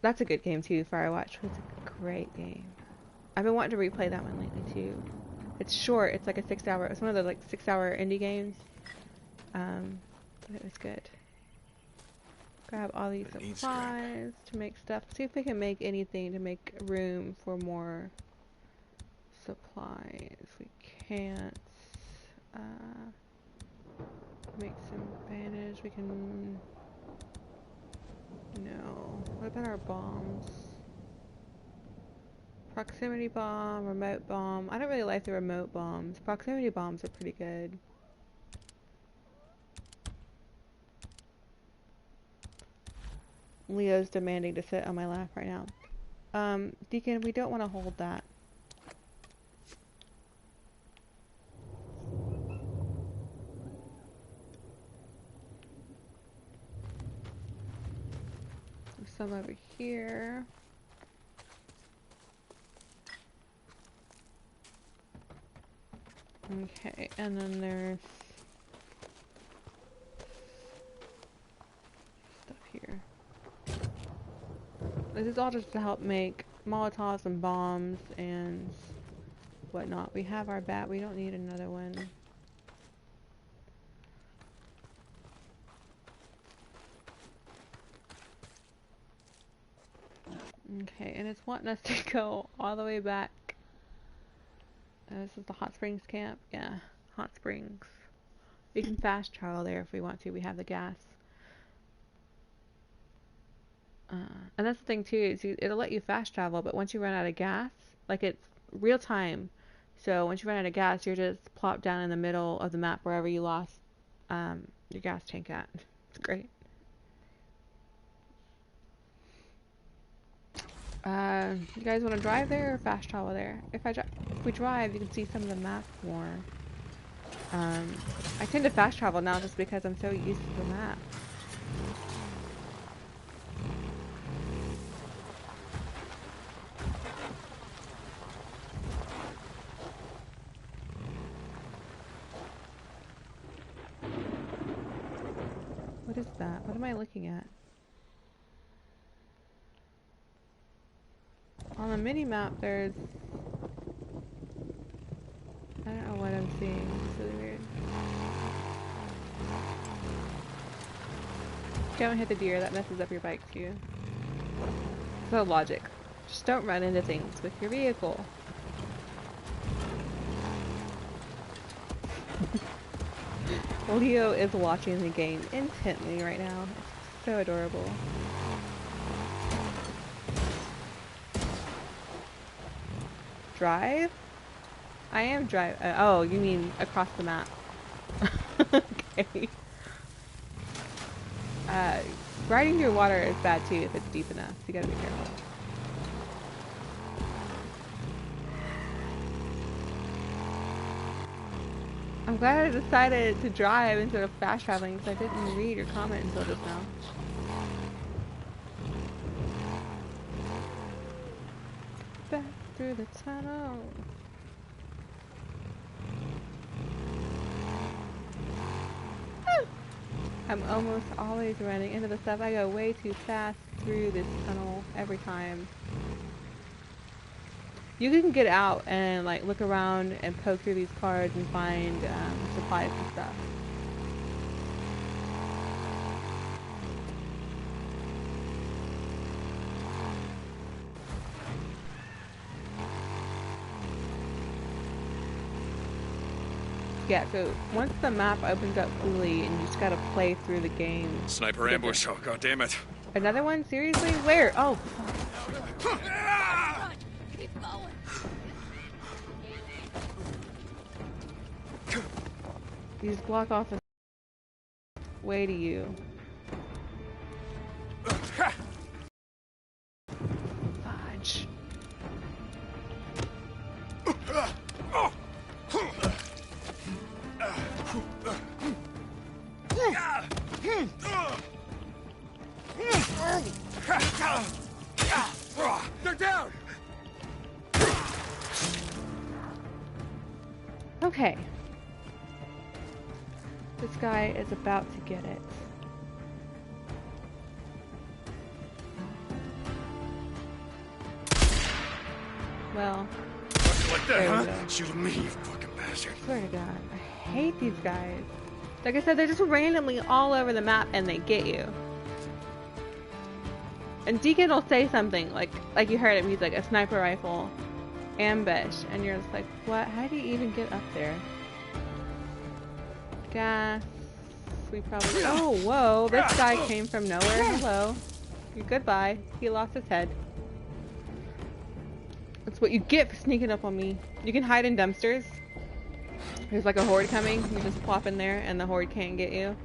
That's a good game too. Firewatch was a great game. I've been wanting to replay that one lately too. It's short. It's like a 6-hour. It's one of the like 6-hour indie games. But it was good. Grab all these supplies to make stuff. See if we can make anything to make room for more supplies. We can't make some bandage. We can. No. What about our bombs? Proximity bomb, remote bomb. I don't really like the remote bombs. Proximity bombs are pretty good. Leo's demanding to sit on my lap right now. Deacon, we don't want to hold that. There's some over here. Okay, and then there's stuff here. This is all just to help make Molotovs and bombs and whatnot. We have our bat. We don't need another one. Okay, and it's wanting us to go all the way back. This is the hot springs camp. Yeah, hot springs. We can fast travel there if we want to. We have the gas. And that's the thing too, is it'll let you fast travel, but once you run out of gas, like it's real time. So once you run out of gas, you're just plopped down in the middle of the map wherever you lost your gas tank at. It's great. You guys want to drive there or fast travel there? If we drive, you can see some of the map more. I tend to fast travel now just because I'm so used to the map. What is that? What am I looking at? On the mini-map, there's... I don't know what I'm seeing. It's really weird. Don't hit the deer. That messes up your bike, too. So logic. Just don't run into things with your vehicle. Leo is watching the game intently right now. It's so adorable. Drive? I am drive. Oh, you mean across the map? Okay. Riding through water is bad too if it's deep enough. So you gotta be careful. I'm glad I decided to drive instead of fast traveling because I didn't read your comment until just now. Back through the tunnel. I'm almost always running into the stuff. I go way too fast through this tunnel every time. You can get out and like look around and poke through these cars and find supplies and stuff. Yeah, so once the map opens up fully and you just gotta play through the game. Sniper ambush, oh god damn it. Another one? Seriously? Where? Oh, fuck. Keep going. You just block off the way to you. Fudge. They're down! Okay. This guy is about to get it. Well, Like there that, we huh? go. Shoot me, you fucking bastard. Swear to God, I hate these guys. Like I said, they're just randomly all over the map and they get you. And Deacon will say something like you heard him. He's like, a sniper rifle, ambush, and you're just like, what? How do you even get up there? Gas. We probably. Oh, whoa! This guy came from nowhere. Hello. Goodbye. He lost his head. That's what you get for sneaking up on me. You can hide in dumpsters. There's like a horde coming. You just plop in there, and the horde can't get you.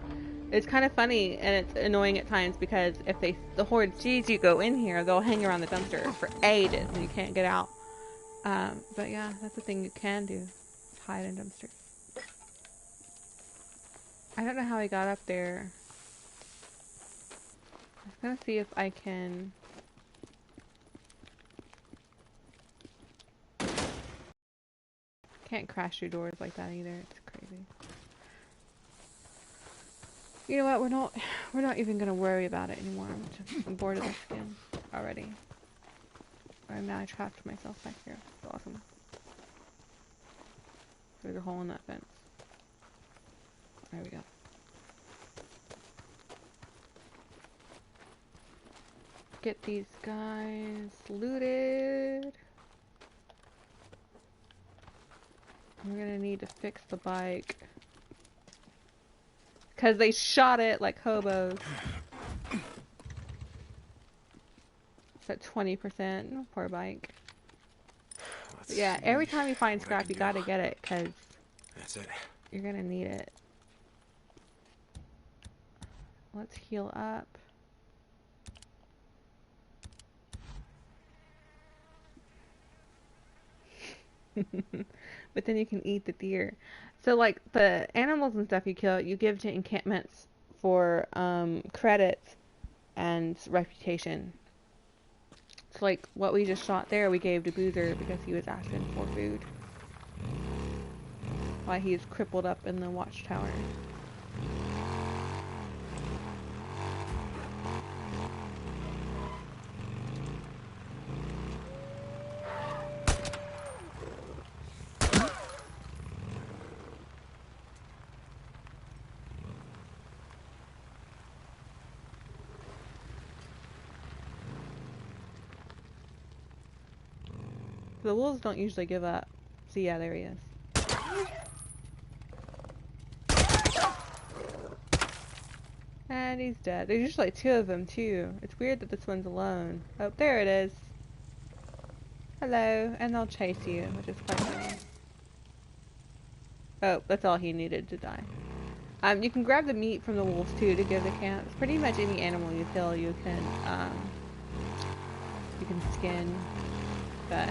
It's kind of funny, and it's annoying at times because if the horde sees you go in here, they'll hang around the dumpster for ages, and you can't get out. But yeah, that's the thing you can do. Hide in dumpsters. I don't know how I got up there. I'm gonna see if I can. Can't crash through doors like that either. It's crazy. You know what? We're not even gonna worry about it anymore. I'm bored of this again already. I'm now trapped myself back here. It's awesome. There's a hole in that fence. There we go. Get these guys looted. We're gonna need to fix the bike. Because they shot it like hobos. It's at 20%. Oh, poor bike. But yeah, every time you find scrap, you gotta get it, because That's it. you're gonna need it. Let's heal up. But then you can eat the deer. So like the animals and stuff you kill, you give to encampments for credits and reputation. So like what we just shot there, we gave to Boozer because he was asking for food while he's crippled up in the watchtower. The wolves don't usually give up. See, yeah, there he is. And he's dead. There's usually like 2 of them, too. It's weird that this one's alone. Oh, there it is. Hello. And they'll chase you, which is quite funny. Oh, that's all he needed to die. You can grab the meat from the wolves, too, to give the camp. Pretty much any animal you kill, you can skin. But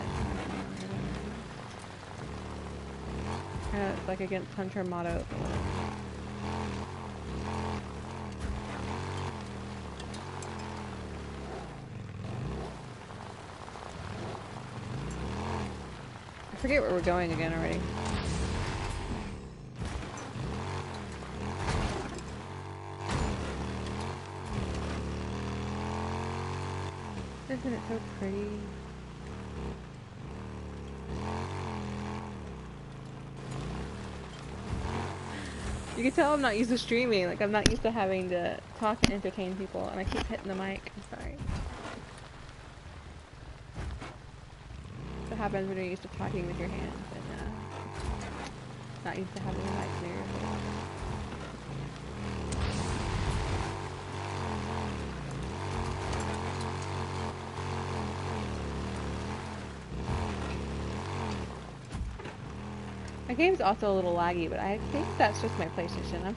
it's like against Hunter motto. I forget where we're going again already. Isn't it so pretty? You can tell I'm not used to streaming. Like, I'm not used to having to talk and entertain people, and I keep hitting the mic. I'm sorry. What happens when you're used to talking with your hands and not used to having the mic near your face? My game's also a little laggy, but I think that's just my PlayStation. I'm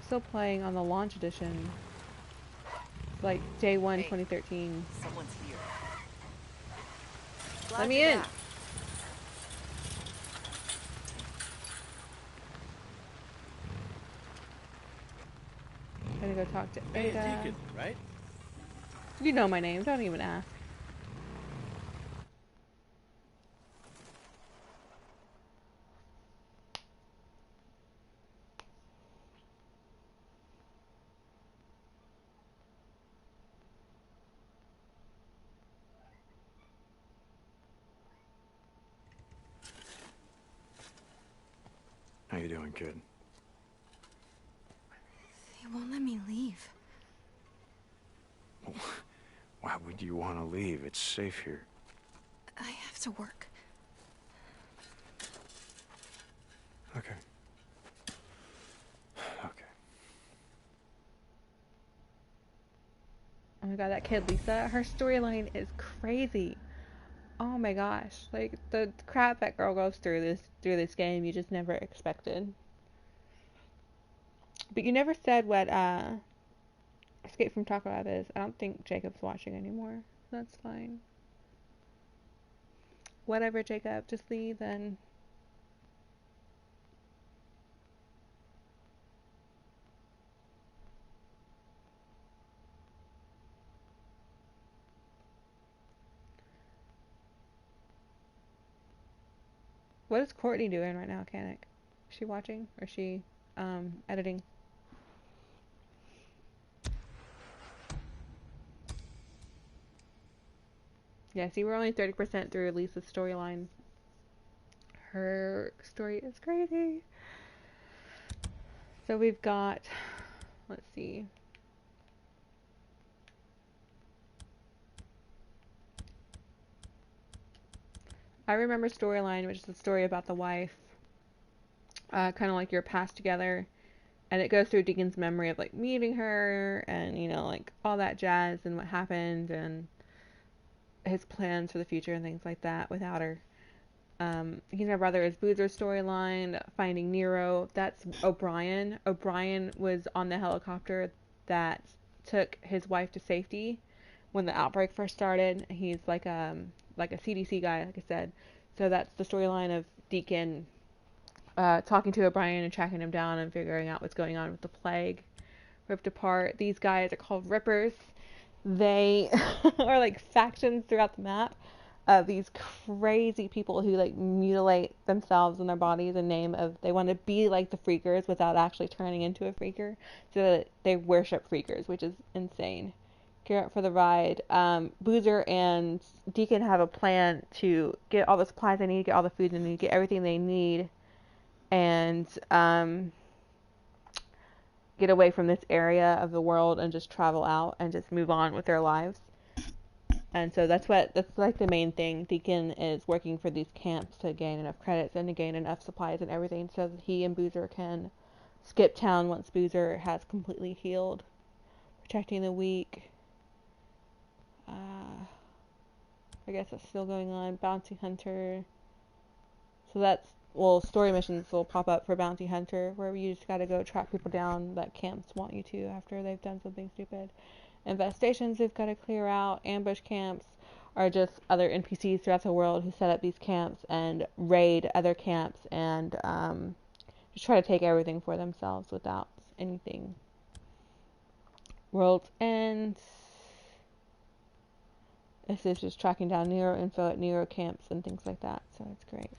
still playing on the launch edition. It's like day 1, 2013. Someone's here. Let me in. I'm gonna go talk to Ada. Hey, Deacon, right? You know my name. Don't even ask. you doing, kid? They won't let me leave. Why would you want to leave? It's safe here. I have to work. Okay. Okay. Oh my god, that kid Lisa, her storyline is crazy. Oh my gosh, like the crap that girl goes through this game, you just never expected. But you never said what Escape from Taco Lab is. I don't think Jacob's watching anymore. That's fine. Whatever, Jacob, just leave then. What is Courtney doing right now, Canic? Is she watching? Or is she editing? Yeah, see, we're only 30% through Lisa's storyline. Her story is crazy. So we've got, let's see. I Remember Storyline, which is the story about the wife. Kind of like your past together. And it goes through Deacon's memory of like meeting her and, you know, like all that jazz and what happened and his plans for the future and things like that without her. He's My Brother is Boozer's storyline. Finding Nero, that's O'Brien. O'Brien was on the helicopter that took his wife to safety when the outbreak first started. He's like a CDC guy, like I said. So that's the storyline of Deacon talking to O'Brien and tracking him down and figuring out what's going on with the plague. Ripped Apart. These guys are called Rippers. They are like factions throughout the map of these crazy people who like mutilate themselves and their bodies in name of they want to be like the Freakers without actually turning into a Freaker, so that they worship Freakers, which is insane. Gear up for the ride. Boozer and Deacon have a plan to get all the supplies they need, get all the food they need, get everything they need, and get away from this area of the world and just travel out and just move on with their lives. And so that's like the main thing. Deacon is working for these camps to gain enough credits and to gain enough supplies and everything so that he and Boozer can skip town once Boozer has completely healed. Protecting the weak. I guess that's still going on. Bounty Hunter. So that's, well, story missions will pop up for Bounty Hunter, where you just gotta go track people down that camps want you to after they've done something stupid. Infestations they've got to clear out. Ambush camps are just other NPCs throughout the world who set up these camps and raid other camps and just try to take everything for themselves without anything. World's End. This is just tracking down Nero info at Nero camps and things like that, so it's great.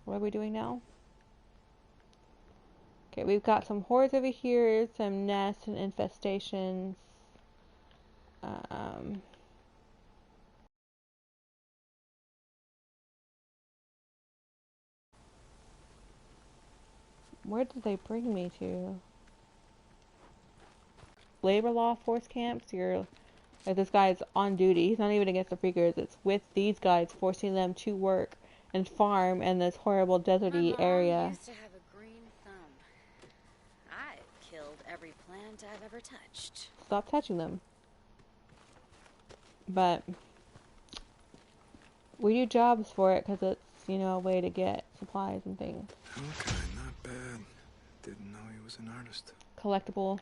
What are we doing now? Okay, we've got some hordes over here, some nests and infestations. Where did they bring me to? Labor law force camps? You're like, this guy's on duty. He's not even against the Freakers. It's with these guys, forcing them to work and farm in this horrible deserty area. My mom used to have a green thumb. I killed every plant I've ever touched. Stop touching them. But we do jobs for it because it's, you know, a way to get supplies and things. Okay, not bad. Didn't know he was an artist. Collectible.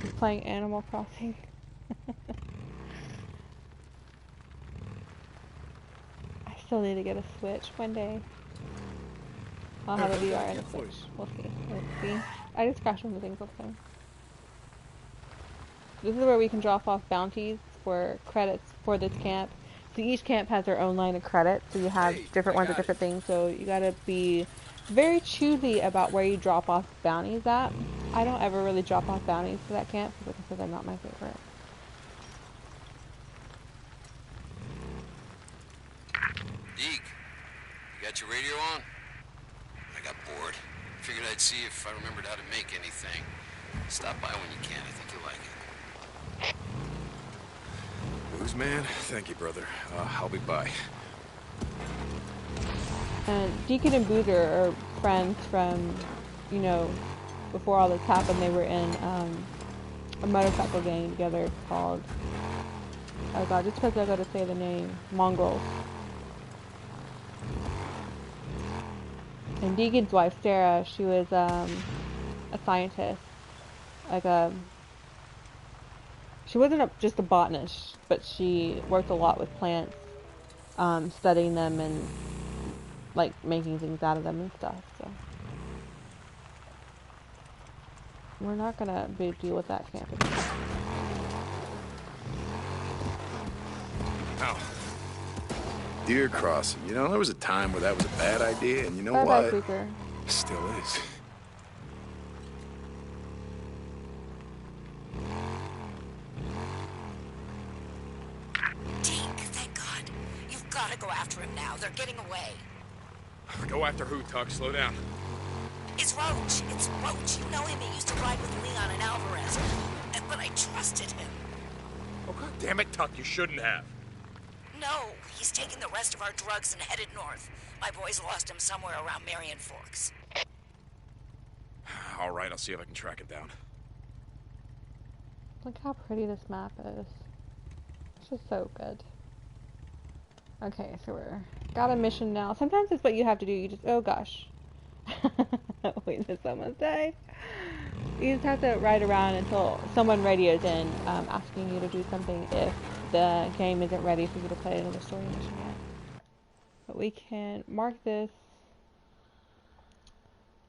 He's playing Animal Crossing. I still need to get a Switch one day. I'll have a VR and a Switch. We'll see. Let's see. I just crash into things all the time. This is where we can drop off bounties for credits for this camp. So each camp has their own line of credits, so you have different ones at different things, so you gotta be very choosy about where you drop off bounties at. I don't ever really drop off bounties for that camp because they're not my favorite. Deke, you got your radio on? I got bored. Figured I'd see if I remembered how to make anything. Stop by when you can. I think you'll like it. Booze man, thank you, brother. I'll be by. And Deacon and Boozer are friends from, you know, before all this happened. They were in a motorcycle gang together called, oh god, just because I got to say the name, Mongrels. And Deacon's wife, Sarah, she was a scientist. She wasn't just a botanist, but she worked a lot with plants, studying them and like making things out of them and stuff. So we're not gonna deal with that camp anymore. Oh. Deer crossing. You know, there was a time where that was a bad idea, and you know Bye-bye, what? Seeker. Still is. Deke, thank God. You've got to go after him now. They're getting away. Go after who, Tug? Slow down. It's Roach. It's Roach. You know him. He used to ride with Leon and Alvarez. But I trusted him. Oh, God damn it, Tuck. You shouldn't have. No, he's taken the rest of our drugs and headed north. My boys lost him somewhere around Marion Forks. All right, I'll see if I can track it down. Look how pretty this map is. It's just so good. Okay, so we're got a mission now. Sometimes it's what you have to do. You just, oh gosh. Wait, did someone died? You just have to ride around until someone radios in asking you to do something if the game isn't ready for you to play another story mission yet. But we can mark this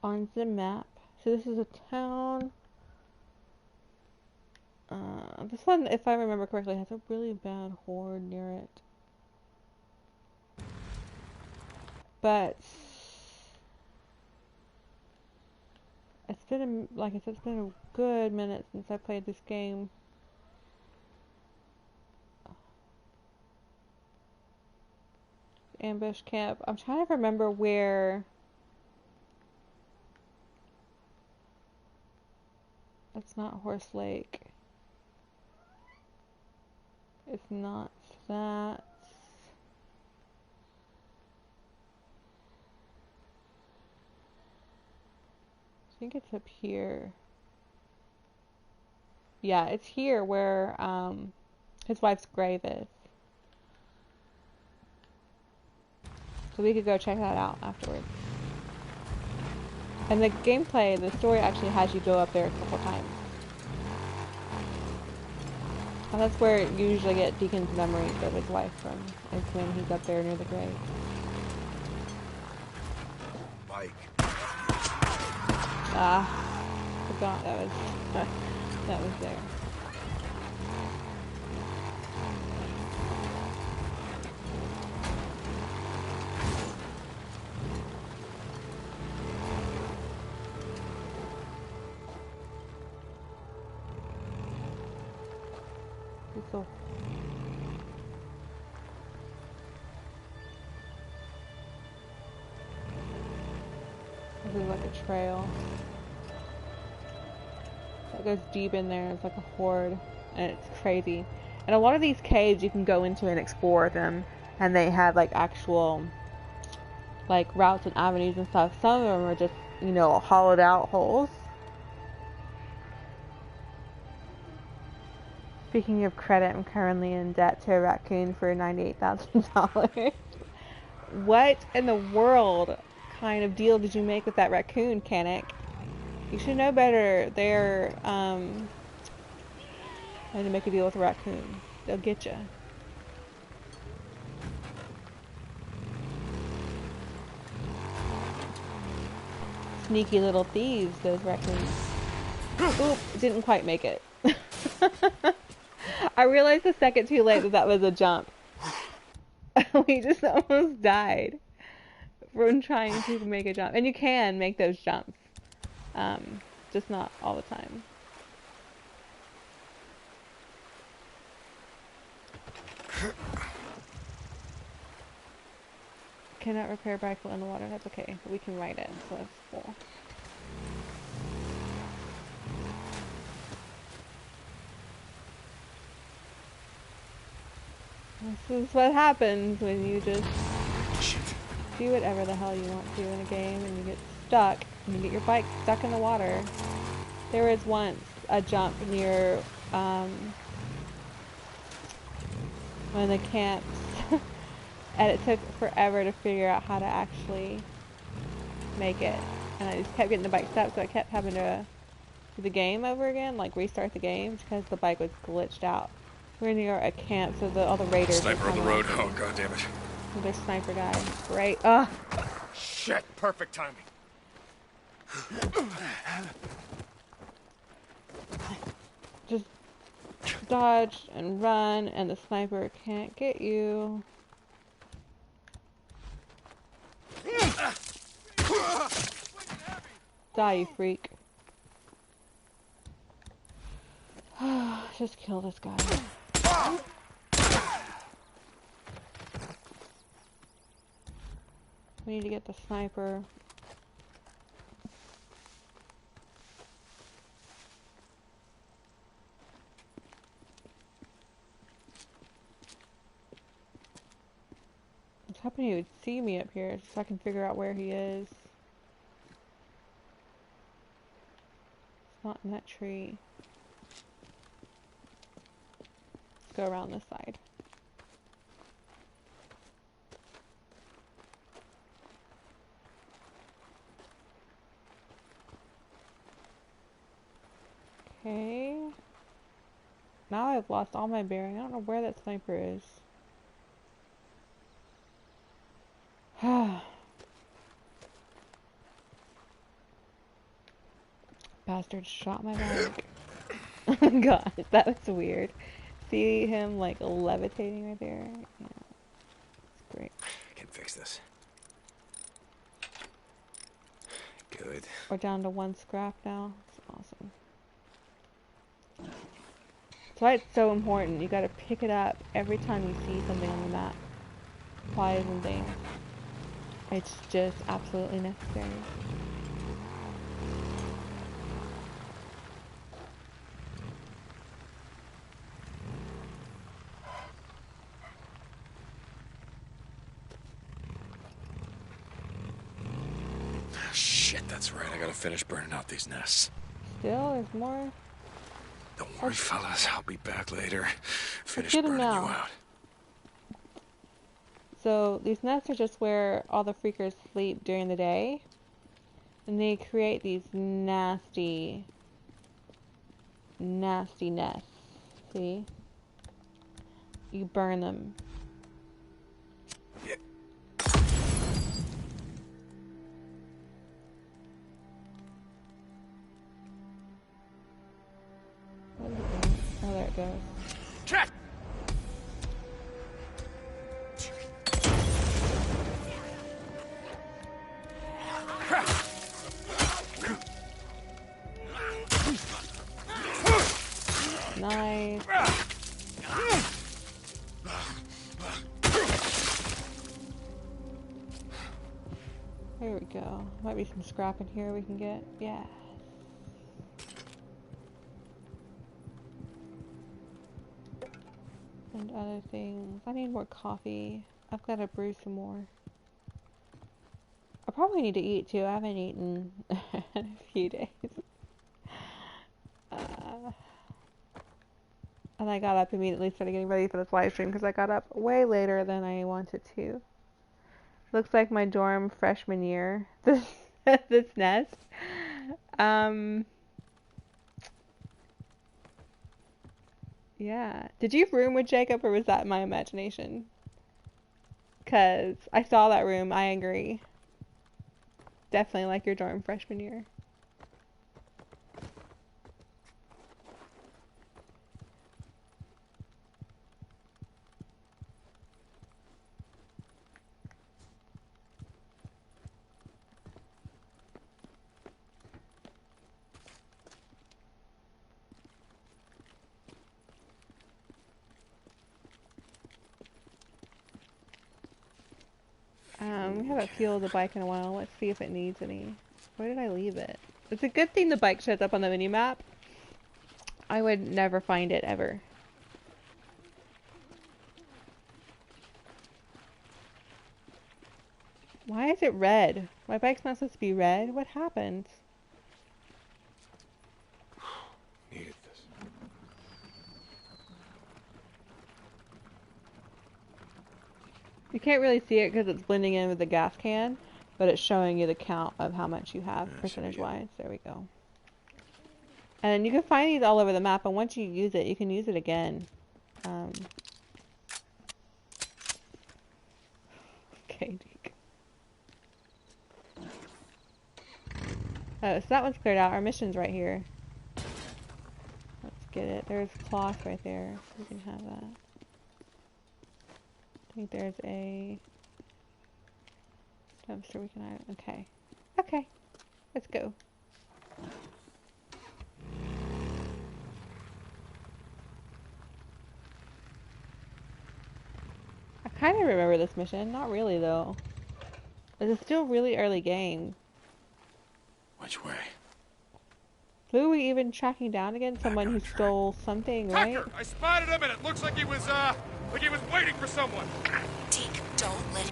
on the map. So this is a town. This one, if I remember correctly, has a really bad horde near it. But it's been, like I said, it's been a good minute since I played this game. Ambush camp. I'm trying to remember where. It's not Horse Lake. It's not that. I think it's up here. Yeah, it's here where his wife's grave is. So we could go check that out afterwards. And the gameplay, the story actually has you go up there a couple times. And that's where you usually get Deacon's memories of his wife from, is when he's up there near the grave. Bike. Forgot that was that was there. So this is like a trail that goes deep in there. It's like a horde, and it's crazy. And a lot of these caves you can go into and explore them, and they have like actual like routes and avenues and stuff. Some of them are just, you know, hollowed out holes. Speaking of credit, I'm currently in debt to a raccoon for $98,000. What in the world kind of deal did you make with that raccoon, Canic? You should know better. They're, trying to make a deal with a raccoon. They'll get you. Sneaky little thieves, those raccoons. Oop, didn't quite make it. I realized a second too late that that was a jump. We just almost died from trying to make a jump. And you can make those jumps. just not all the time. Cannot repair bike while in the water. That's okay. But we can ride it, so that's cool. This is what happens when you just do whatever the hell you want to in a game and you get stuck and you get your bike stuck in the water. There was once a jump near one of the camps and it took forever to figure out how to actually make it. And I just kept getting the bike stuck, so I kept having to do the game over again, like restart the game because the bike was glitched out. We're near a camp, so all the raiders. Sniper on the road. Oh, god damn it. There's sniper guys. Great. Ugh. Shit. Perfect timing. Just dodge and run, and the sniper can't get you. Die, you freak. Just kill this guy. We need to get the sniper. I was hoping he would see me up here so I can figure out where he is. It's not in that tree. Let's go around this side. Okay. Now I've lost all my bearing. I don't know where that sniper is. Bastard shot my bike. Oh my god, that was weird. See him like levitating right there? Yeah. It's great. I can fix this. Good. We're down to 1 scrap now. It's awesome. That's why it's so important. You gotta pick it up every time you see something on the map. Supplies and things. It's just absolutely necessary. Shit, that's right. I gotta finish burning out these nests. Still, there's more. Don't worry, fellas. I'll be back later. Finish get 'em burning now. you out. So these nests are just where all the freakers sleep during the day. And they create these nasty, nasty nests. See? You burn them. Yeah. Oh, there it goes. Check! Nice. There we go. Might be some scrap in here we can get. Yeah. And other things. I need more coffee. I've got to brew some more. I probably need to eat too. I haven't eaten in a few days. And I got up immediately, started getting ready for this live stream because I got up way later than I wanted to. Looks like my dorm freshman year. This nest. Yeah. Did you room with Jacob or was that my imagination? Because I saw that room. I agree. Definitely like your dorm freshman year. We haven't fueled the bike in a while. Let's see if it needs any. Where did I leave it? It's a good thing the bike shows up on the minimap. I would never find it ever. Why is it red? My bike's not supposed to be red. What happened? Needed this. You can't really see it because it's blending in with the gas can, but it's showing you the count of how much you have percentage-wise. There we go. And you can find these all over the map, and once you use it, you can use it again. Okay, Deke. Oh, so that one's cleared out. Our mission's right here. Let's get it. There's cloth right there. We can have that. I think there's a dumpster we can. Okay. Okay. Let's go. I kind of remember this mission. Not really, though. It's still really early game. Which way? Who are we even tracking down again? Someone who stole something, right? Tucker, I spotted him, and it looks like he was waiting for someone. Deke, don't let...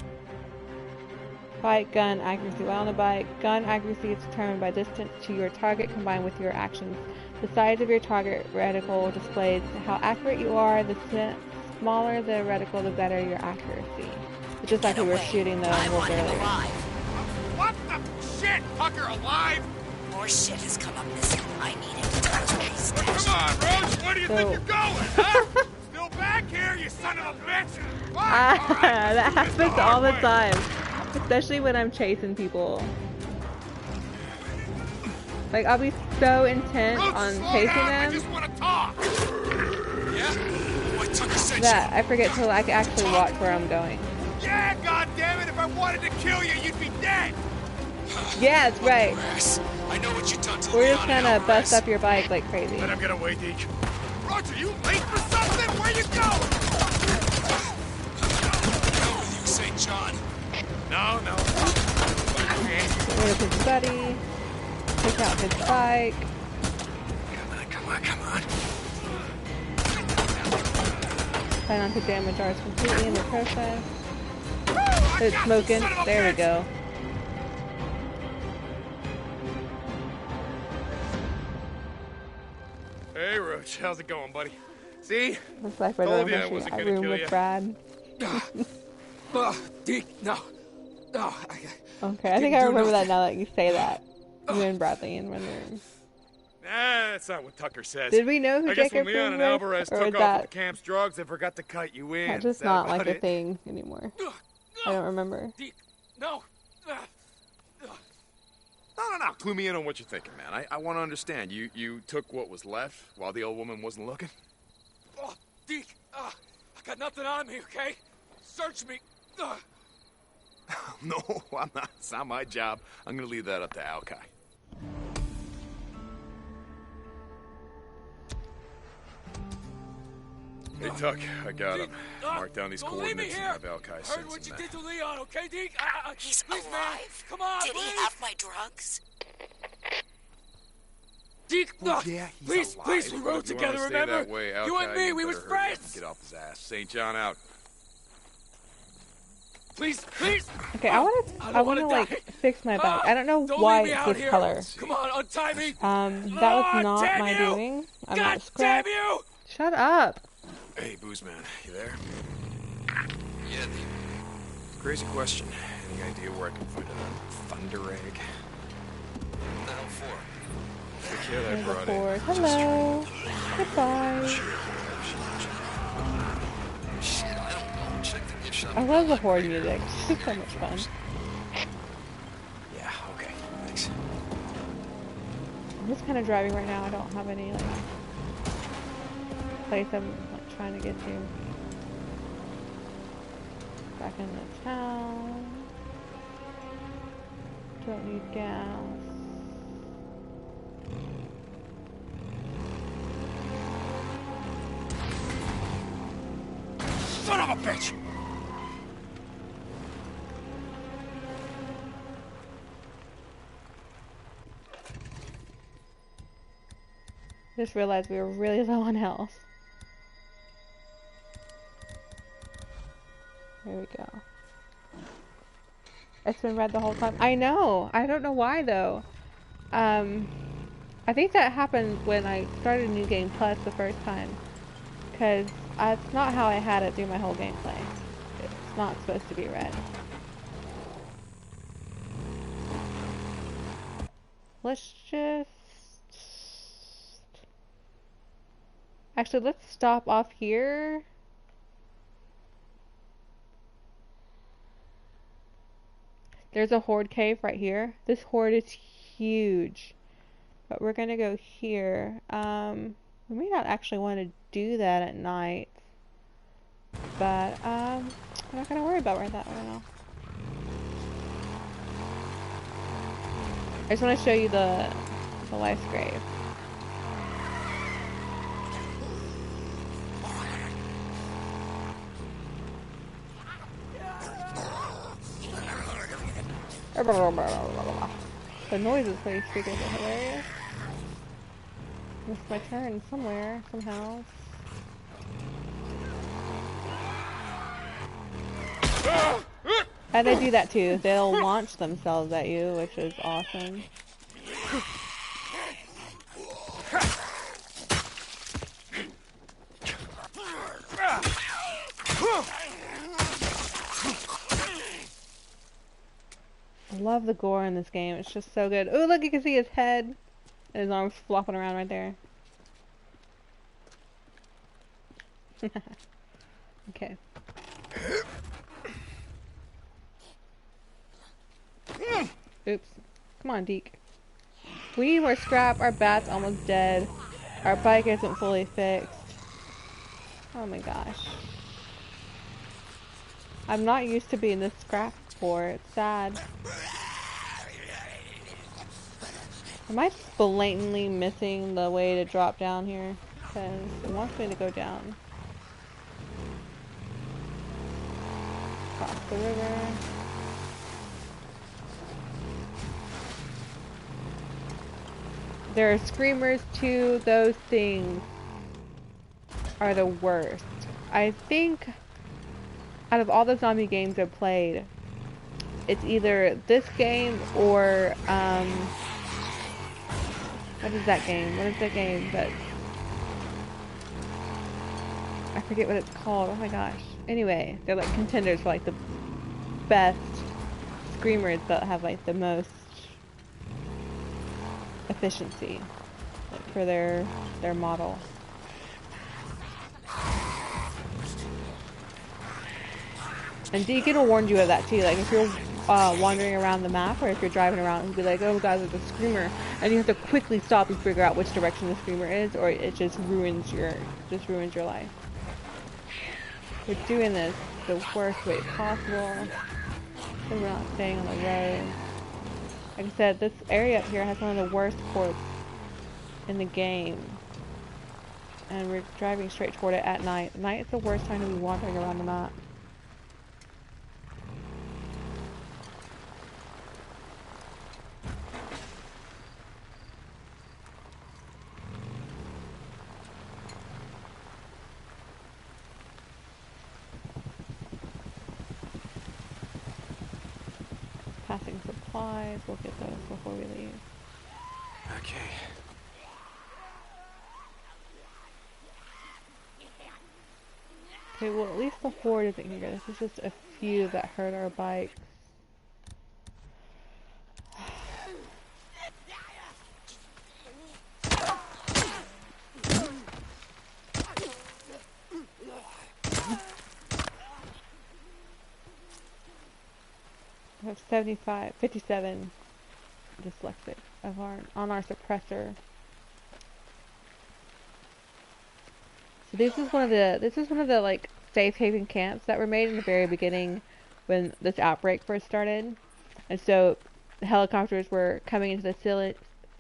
Bike, gun, accuracy. While on the bike, gun accuracy is determined by distance to your target combined with your actions. The size of your target reticle displays how accurate you are. The smaller the reticle, the better your accuracy. It's just like we were shooting the wolf earlier. What the shit? Tucker alive? More shit has come up missing. I need him to tell us where he's stashed. Come on, Roach. Where do you think you're going, huh? Still back here, you son of a bitch? That happens all the time. Especially when I'm chasing people. Like, I'll be so intent on chasing them I just want to talk. Yeah? What Tucker said that I forget to like actually watch where I'm going. Yeah, goddammit, if I wanted to kill you, you'd be dead. Yeah, that's right. I know what you done to We're just gonna bust up your bike like crazy. But I'm gonna wait, Deke. Roger, you late for something? Where you going? Go with you, St. John. No. Get rid of his buddy. Take out his bike. Come on. Try not to damage ours completely in the process. It's smoking. There we go. Hey, Roach, how's it going, buddy? See? Looks like we're Told going you I to wasn't a gonna room kill with you. Brad. Deke, no. Okay, I think I remember that now that you say that. You and Bradley in one room. Nah, that's not what Tucker says. Did we know who I guess Jacob when Leon and was, Alvarez or took is off that- with the camp's drugs, they forgot to cut you in. That's Is just that not about like a it? thing anymore. I don't remember. Deke, no. No. Clue me in on what you're thinking, man. I want to understand. You took what was left while the old woman wasn't looking? Oh, Deke, I got nothing on me, okay? Search me. No, I'm not. It's not my job. I'm going to leave that up to Alki. Hey, Tuck, I got him. Mark down these Don't leave me coordinates and here. have Alki Heard send what you some did to Leon, okay, Deke? He's please, alive? man. Come on, Did please. he have my drugs? Deke, Well, yeah, he's please, we alive. rode You together, wanna stay remember? that way, You and Alki, me, we better was hurry up friends. and get off his ass. St. John out. Please. Okay, I want to like fix my bike. I don't know Don't why leave me it's out this here. color. Come on, untie me. That was not damn my you. doing. I'm God not scrap. damn you! Shut up. Hey, Boozman, you there? Yeah, Crazy question. Any idea where I can find a thunder egg? what the hell for? The kid I There's a brought Ford. in. Hello. Goodbye. Shit, I don't know. Check the gift shop. I love the Horde music. It's so much fun. Yeah, okay. Thanks. I'm just kind of driving right now. I don't have any like place I'm like, trying to get to. Back in the town. Don't need gas. Son of a bitch! Just realized we were really low on health. There we go. It's been red the whole time. I know! I don't know why though. I think that happened when I started New Game Plus the first time. Because that's not how I had it through my whole gameplay. It's not supposed to be red. Let's just... Actually, let's stop off here. There's a horde cave right here. This horde is huge. But we're gonna go here. We may not actually want to do that at night. But, I'm not gonna worry about that right now. I just want to show you the wife's grave. The noises they speak are hilarious. Missed my turn somewhere, somehow. And they do that too. They'll launch themselves at you, which is awesome. I love the gore in this game. It's just so good. Oh, look, you can see his head and his arms flopping around right there. Okay. Oops. Come on, Deke. We need more scrap. Our bat's almost dead. Our bike isn't fully fixed. Oh my gosh. I'm not used to being this scrap poor. It's sad. Am I blatantly missing the way to drop down here? Because it wants me to go down. Cross the river. There are screamers too. Those things are the worst. I think out of all the zombie games I've played, it's either this game or what is that game? What is that game that I forget what it's called. Oh my gosh. Anyway, they're like contenders for like the best screamers that have like the most efficiency, like, for their model. And Deacon will warn you of that too. Like if you're wandering around the map, or if you're driving around and be like, oh guys, there's a screamer, and you have to quickly stop and figure out which direction the screamer is, or it just ruins your life. We're doing this the worst way possible, so we're not staying on the road. Like I said, this area up here has one of the worst ports in the game, and we're driving straight toward it at night. Night is the worst time to be wandering around the map. Passing supplies, we'll get those before we leave. Okay. Okay, well at least the horde isn't here. This is just a few that hurt our bikes. We have 57 dyslexic of on our suppressor. So this is one of the like safe haven camps that were made in the very beginning when this outbreak first started. And so the helicopters were coming into the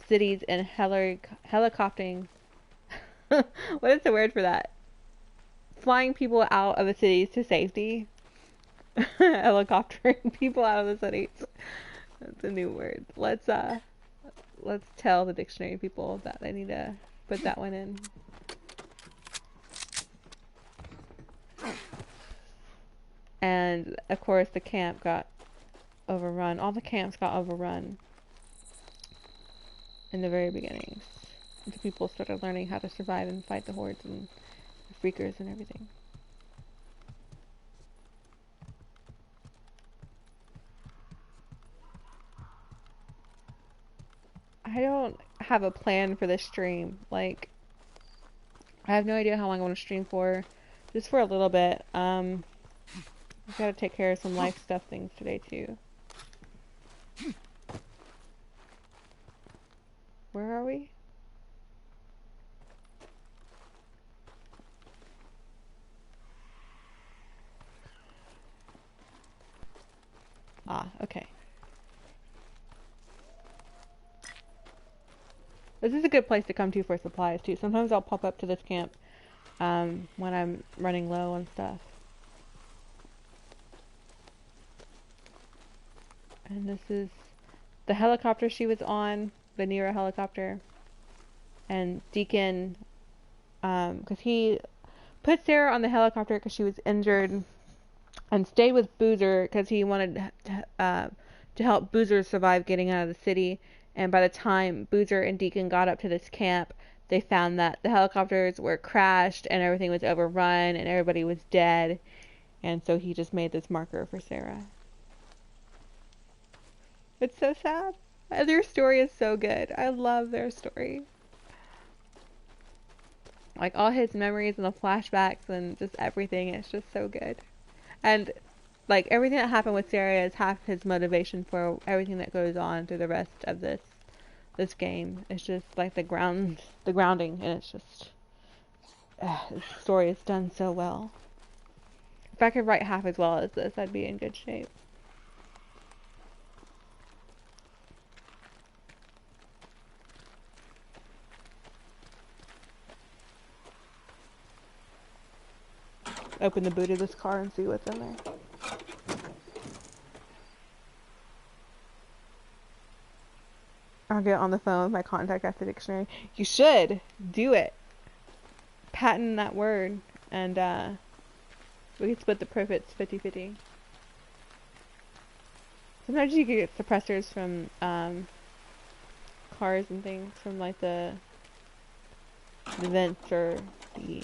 cities and helicoptering. What is the word for that? Flying people out of the cities to safety. Helicoptering people out of the cities. That's a new word. Let's tell the dictionary people that they need to put that one in. And of course the camp got overrun. All the camps got overrun in the very beginnings. The people started learning how to survive and fight the hordes and the freakers and everything. I don't have a plan for this stream. Like, I have no idea how long I want to stream for. Just for a little bit. I've got to take care of some life stuff things today too. Where are we? Ah, okay. This is a good place to come to for supplies too. Sometimes I'll pop up to this camp when I'm running low on stuff. And this is the helicopter she was on, the Nero helicopter. And Deacon, because he put Sarah on the helicopter because she was injured, and stayed with Boozer because he wanted to help Boozer survive getting out of the city. And by the time Boozer and Deacon got up to this camp, they found that the helicopters were crashed and everything was overrun and everybody was dead. And so he just made this marker for Sarah. It's so sad. Their story is so good. I love their story. Like all his memories and the flashbacks and just everything. It's just so good. And like everything that happened with Sarah is half his motivation for everything that goes on through the rest of this game. It's just like the grounding, and it's just the story is done so well. If I could write half as well as this, I'd be in good shape. Open the boot of this car and see what's in there. I'll get on the phone with my contact at the dictionary. You should do it. Patent that word, and we can split the profits 50-50. Sometimes you can get suppressors from cars and things, from like the vents or the,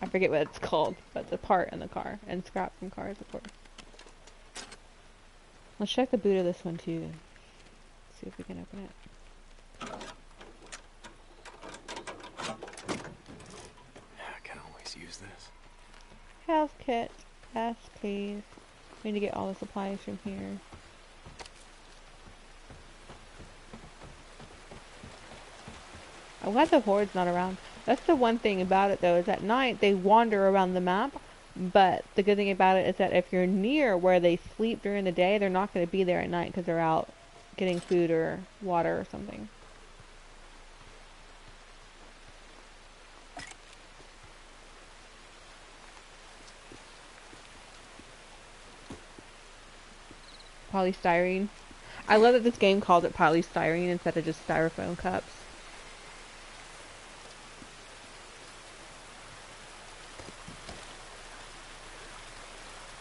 I forget what it's called, but the part in the car, and scrap from cars, of course. Let's check the boot of this one too. See if we can open it. I can always use this. Health kit. Yes, please. We need to get all the supplies from here. I'm glad the horde's not around. That's the one thing about it though, is at night they wander around the map, but the good thing about it is that if you're near where they sleep during the day, they're not going to be there at night because they're out getting food or water or something. Polystyrene. I love that this game calls it polystyrene instead of just styrofoam cups.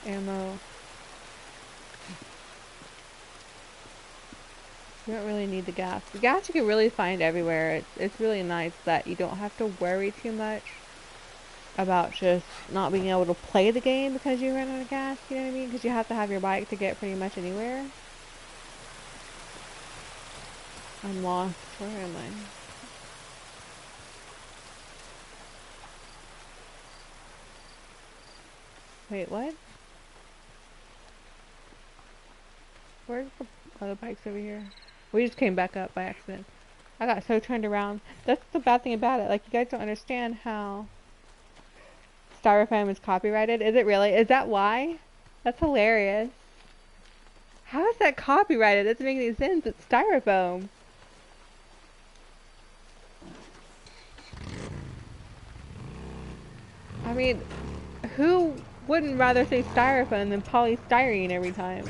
Ammo. You don't really need the gas. The gas you can really find everywhere. It's really nice that you don't have to worry too much about just not being able to play the game because you ran out of gas, you know what I mean? Because you have to have your bike to get pretty much anywhere. I'm lost. Where am I? Wait, what? Where's the other bikes over here? We just came back up by accident. I got so turned around. That's the bad thing about it. Like, you guys don't understand how styrofoam is copyrighted. Is it really? Is that why? That's hilarious. How is that copyrighted? That doesn't make any sense. It's styrofoam. I mean, who wouldn't rather say styrofoam than polystyrene every time?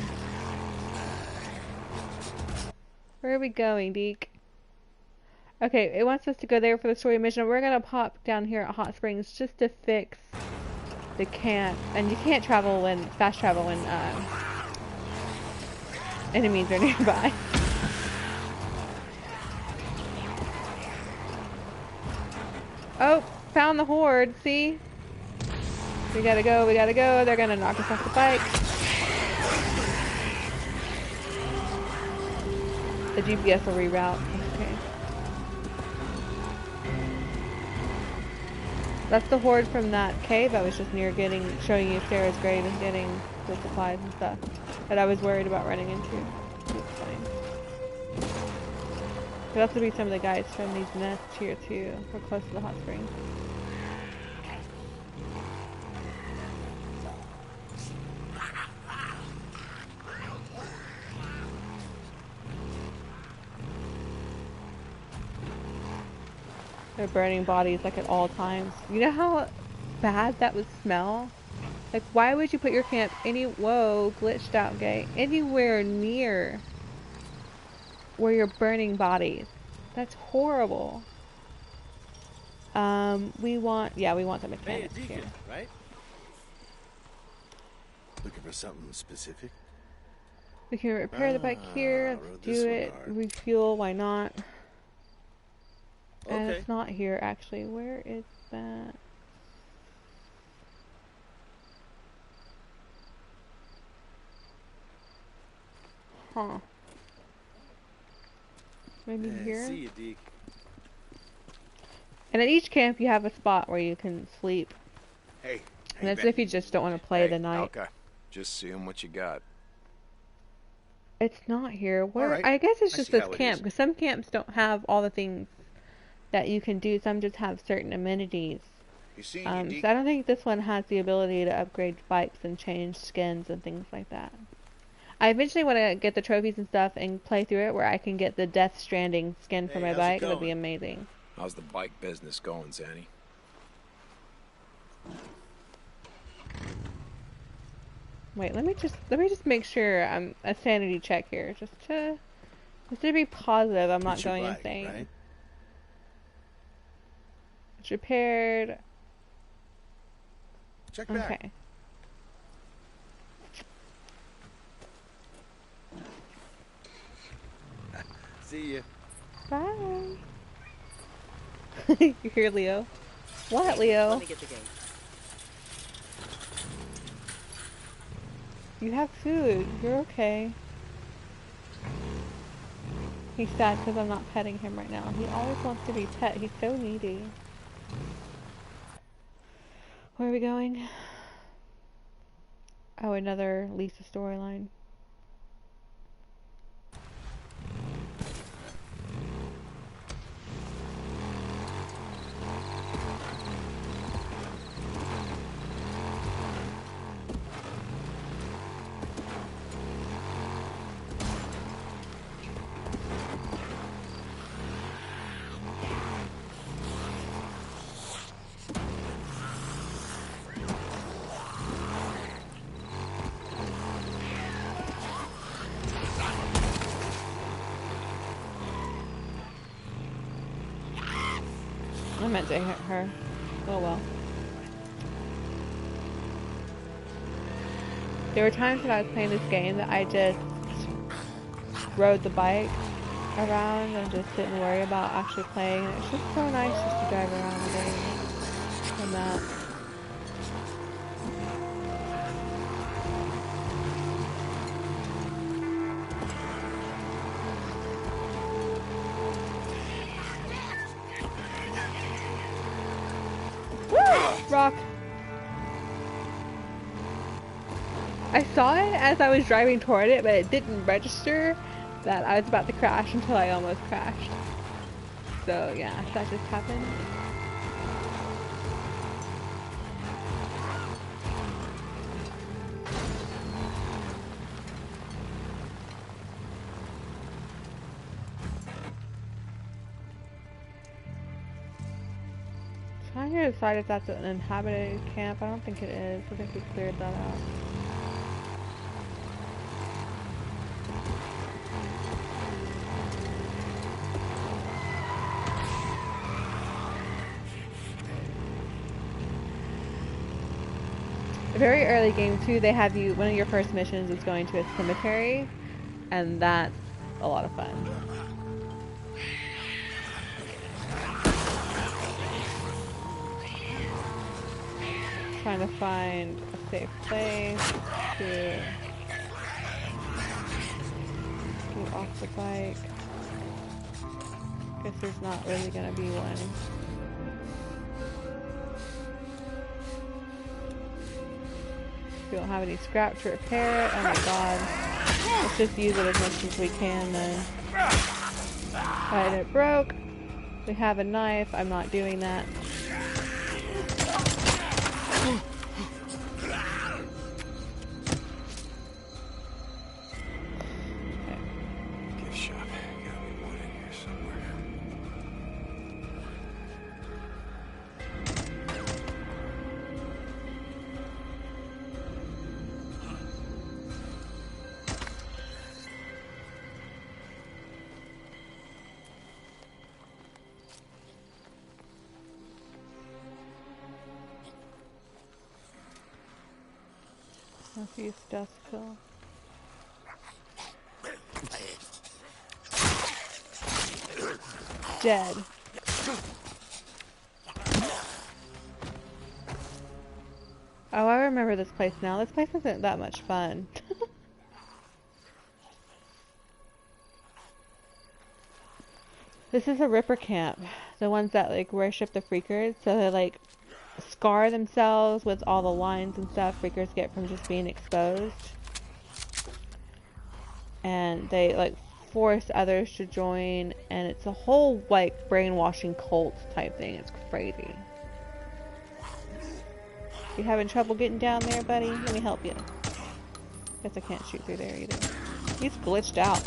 Where are we going, Deke? Okay, it wants us to go there for the story mission. We're gonna pop down here at Hot Springs just to fix the camp. And you can't travel when fast travel when enemies are nearby. Oh, found the horde. See? We gotta go. We gotta go. They're gonna knock us off the bike. The GPS will reroute. Okay. That's the horde from that cave I was just near showing you Sarah's grave and getting the supplies and stuff that I was worried about running into. It's fine. Could also be some of the guys from these nests here too. We're close to the hot springs. They're burning bodies like at all times. You know how bad that would smell? Like, why would you put your camp whoa, glitched out gate, anywhere near where you're burning bodies? That's horrible. We want the mechanics here. Right? Looking for something specific? We can repair the bike here. Let's do it. Refuel, why not? And it's not here, actually. Where is that? Huh. Maybe here? See you, Deke. And at each camp you have a spot where you can sleep. Hey. And that's if you just don't want to play the night. Okay. Just seeing what you got. It's not here. Where? Right. I guess it's just this it camp, is. because some camps don't have all the things that you can do. Some just have certain amenities. You see, So I don't think this one has the ability to upgrade bikes and change skins and things like that. I eventually want to get the trophies and stuff and play through it where I can get the Death Stranding skin for my bike. It would be amazing. How's the bike business going, Zanny? Wait, let me just make sure I'm a sanity check here, just to be positive I'm not going insane. Right? It's repaired. Check back. Okay. See ya. Bye. You hear Leo? What, Leo? Let me get the gate. You have food. You're okay. He's sad because I'm not petting him right now. He always wants to be pet. He's so needy. Where are we going? Oh, another Lisa storyline. I meant to hit her. Oh well. There were times when I was playing this game that I just rode the bike around and just didn't worry about actually playing. It's just so nice just to drive around the game and that. Rock. I saw it as I was driving toward it, but it didn't register that I was about to crash until I almost crashed. So yeah, that just happened. Trying to decide if that's an inhabited camp. I don't think it is. I think we cleared that out. very early game too, they have you, one of your first missions is going to a cemetery, and that's a lot of fun. Trying to find a safe place to get off the bike. Guess there's not really gonna be one. We don't have any scrap to repair it. Oh my god. Let's just use it as much as we can then. Alright, it broke. We have a knife. I'm not doing that. Gift shop. Gotta be one in here somewhere. Refuse dust kill. Dead. Oh, I remember this place now. This place isn't that much fun. This is a Ripper camp. The ones that like worship the freakers, so they like scar themselves with all the lines and stuff freakers get from just being exposed. And they like force others to join, and it's a whole like brainwashing cult type thing. It's crazy. You having trouble getting down there, buddy? Let me help you. Guess I can't shoot through there either. He's glitched out.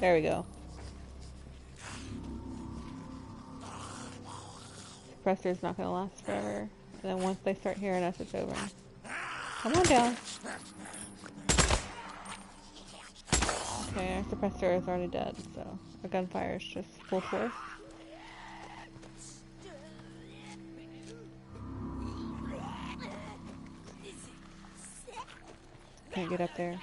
There we go. Suppressor's not gonna last forever. And then once they start hearing us, it's over. Come on down. Okay, our suppressor is already dead, so our gunfire is just full force. Can't get up there.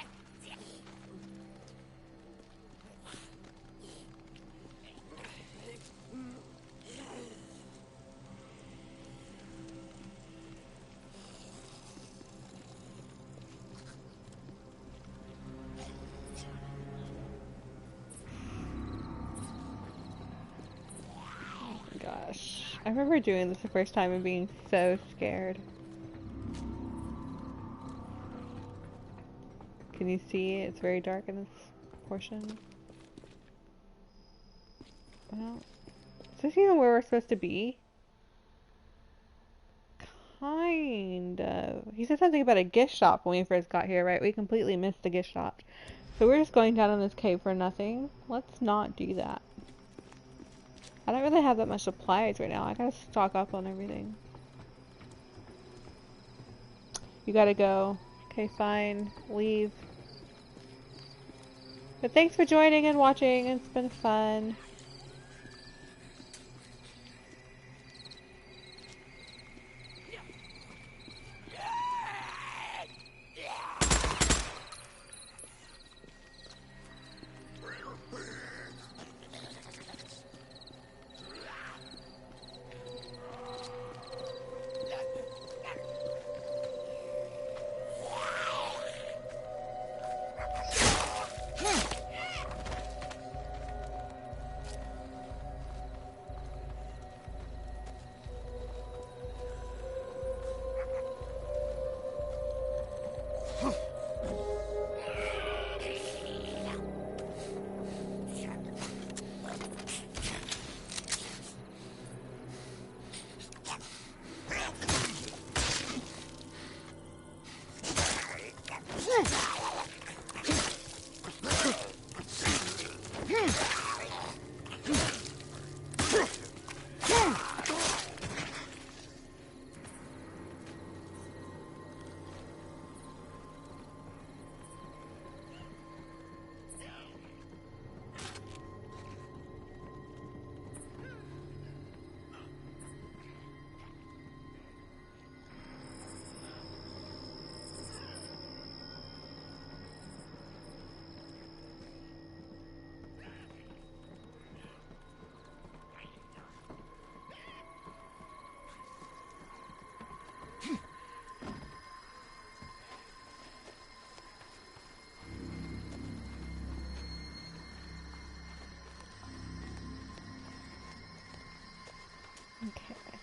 Gosh, I remember doing this the first time and being so scared. Can you see? It's very dark in this portion. Well, is this even where we're supposed to be? Kind of. He said something about a gift shop when we first got here, right? We completely missed the gift shop. So we're just going down in this cave for nothing. Let's not do that. I don't really have that much supplies right now. I gotta stock up on everything. You gotta go. Okay, fine. Leave. But thanks for joining and watching. It's been fun.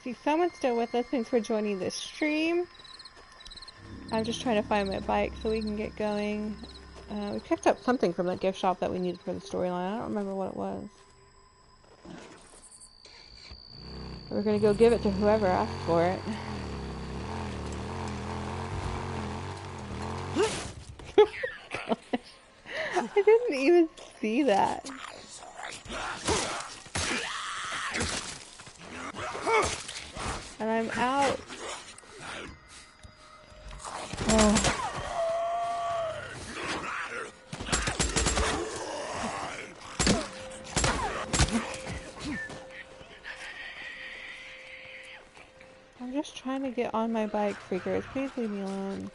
See, someone's still with us. Thanks for joining this stream. I'm just trying to find my bike so we can get going. We picked up something from that gift shop that we needed for the storyline. I don't remember what it was. We're gonna go give it to whoever asked for it. I didn't even see that. And I'm out. Oh. I'm just trying to get on my bike, freakers. Please leave me alone.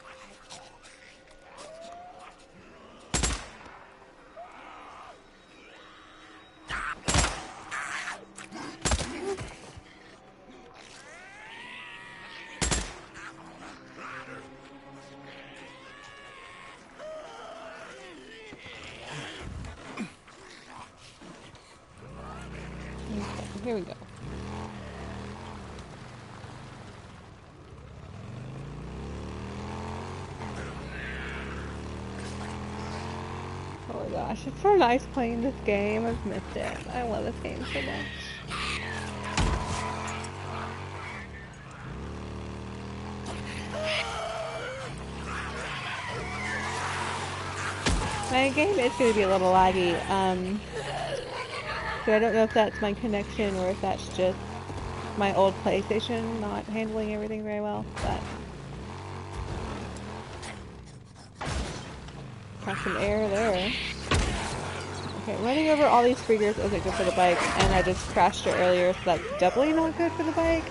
Okay, here we go. Oh my gosh, it's so nice playing this game. I've missed it. I love this game so much. My game is going to be a little laggy, so I don't know if that's my connection or if that's just my old PlayStation not handling everything very well, but... Got some air there. Okay, running over all these freakers isn't good for the bike, and I just crashed it earlier, so that's doubly not good for the bike.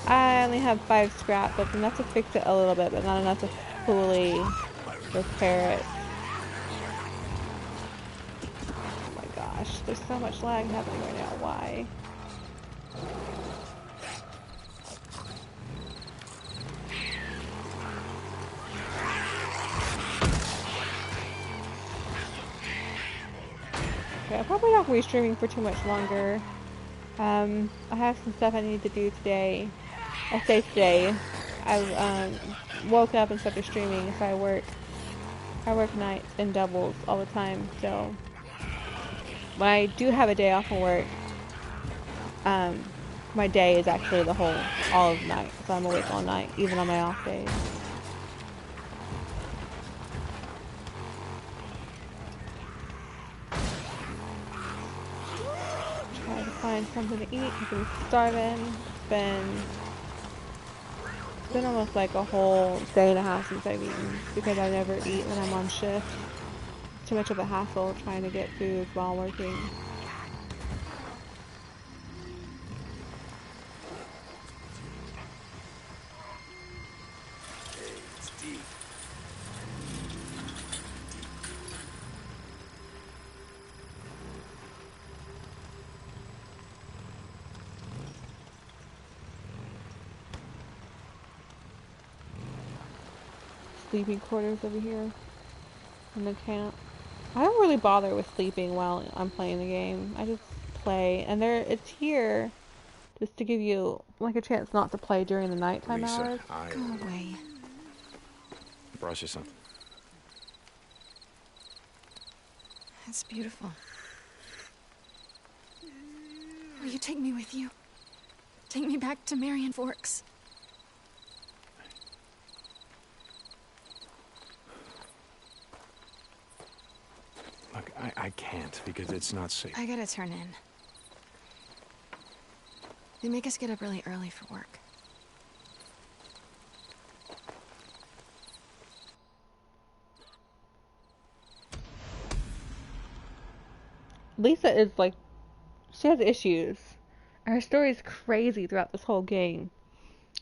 I only have 5 scrap, that's enough to fix it a little bit, but not enough to fully repair it. Oh my gosh, there's so much lag happening right now. Why? Okay, I'm probably not going to be streaming for too much longer. I have some stuff I need to do today. I say today. I woke up and started streaming, so I work nights and doubles all the time. So when I do have a day off from work, my day is actually all of night. So I'm awake all night, even on my off days. Try to find something to eat. I've been starving. It's been almost like a whole day and a half since I've eaten because I never eat when I'm on shift. It's too much of a hassle trying to get food while working. Sleeping quarters over here in the camp. I don't really bother with sleeping while I'm playing the game. I just play, and it's here just to give you like a chance not to play during the nighttime hours. Go away. I brought you something. It's beautiful. Will you take me with you? Take me back to Marion Forks. Look, I can't because it's not safe. I gotta turn in. They make us get up really early for work. Lisa is like, she has issues. Her story is crazy throughout this whole game.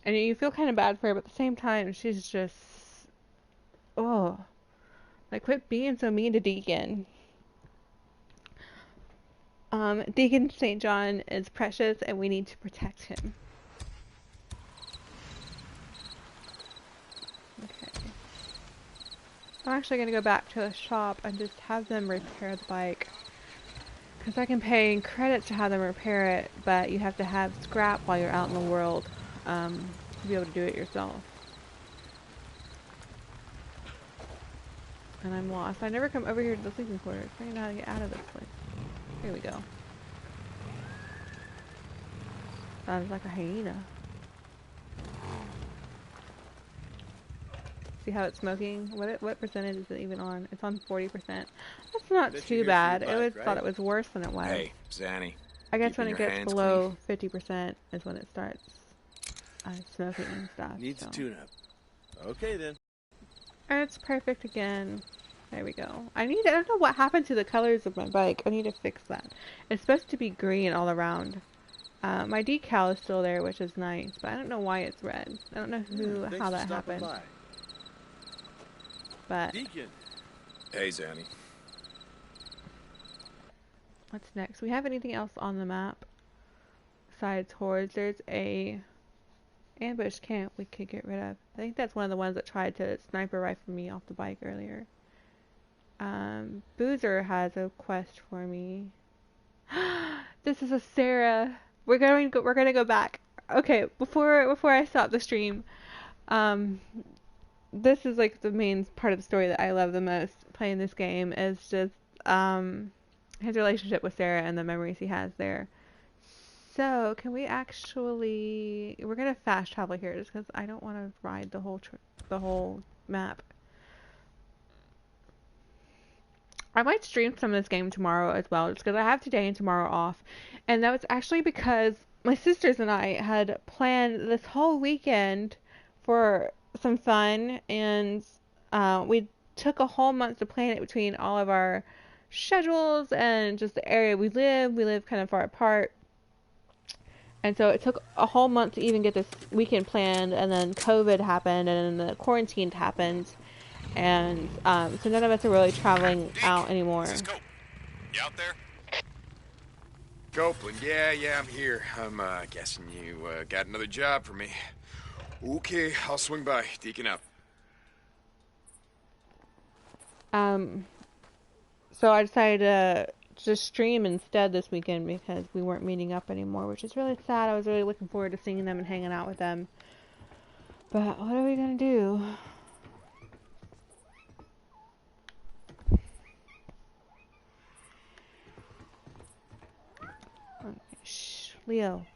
And you feel kind of bad for her, but at the same time, she's just, oh, like quit being so mean to Deacon. Deacon St. John is precious and we need to protect him. Okay. I'm actually going to go back to the shop and just have them repair the bike. Because I can pay credits to have them repair it, but you have to have scrap while you're out in the world to be able to do it yourself. And I'm lost. I never come over here to the sleeping quarters. I don't know how to get out of this place. Here we go. Sounds like a hyena. See how it's smoking? What percentage is it even on? It's on 40%. That's not too bad. Thought it was worse than it was. Hey, Zanny. I guess when it gets below 50% is when it starts smoking and stuff. Needs a tune-up. Okay then. And it's perfect again. There we go. I don't know what happened to the colors of my bike. I need to fix that. It's supposed to be green all around. My decal is still there, which is nice, but I don't know why it's red. I don't know how that happened. By. But Deacon. Hey, Zanny. What's next? We have anything else on the map besides hordes? There's a ambush camp we could get rid of. I think that's one of the ones that tried to sniper rifle me off the bike earlier. Boozer has a quest for me. This is a Sarah. We're gonna go back. Okay, before I stop the stream, this is like the main part of the story that I love the most playing this game is just his relationship with Sarah and the memories he has there. So can we actually? We're gonna fast travel here just because I don't want to ride the whole map. I might stream some of this game tomorrow as well, just because I have today and tomorrow off. And that was actually because my sisters and I had planned this whole weekend for some fun, and we took a whole month to plan it between all of our schedules and just the area we live. We live kind of far apart. And so it took a whole month to even get this weekend planned, and then COVID happened, and then the quarantine happened. And so none of us are really traveling out anymore. This is Cope. You out there? Copeland, yeah, I'm here. I'm guessing you got another job for me. Okay, I'll swing by. Deacon out. So I decided to just stream instead this weekend because we weren't meeting up anymore, which is really sad. I was really looking forward to seeing them and hanging out with them. But what are we gonna do? Shh, Leo.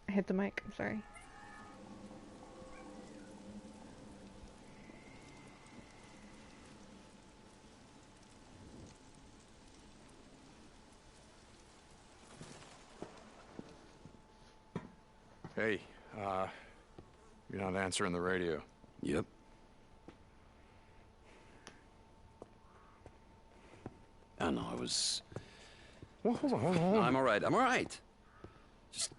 I hit the mic, I'm sorry. Hey, you're not answering the radio. Yep. I know, I was... Well, hold on. No, I'm all right. Just...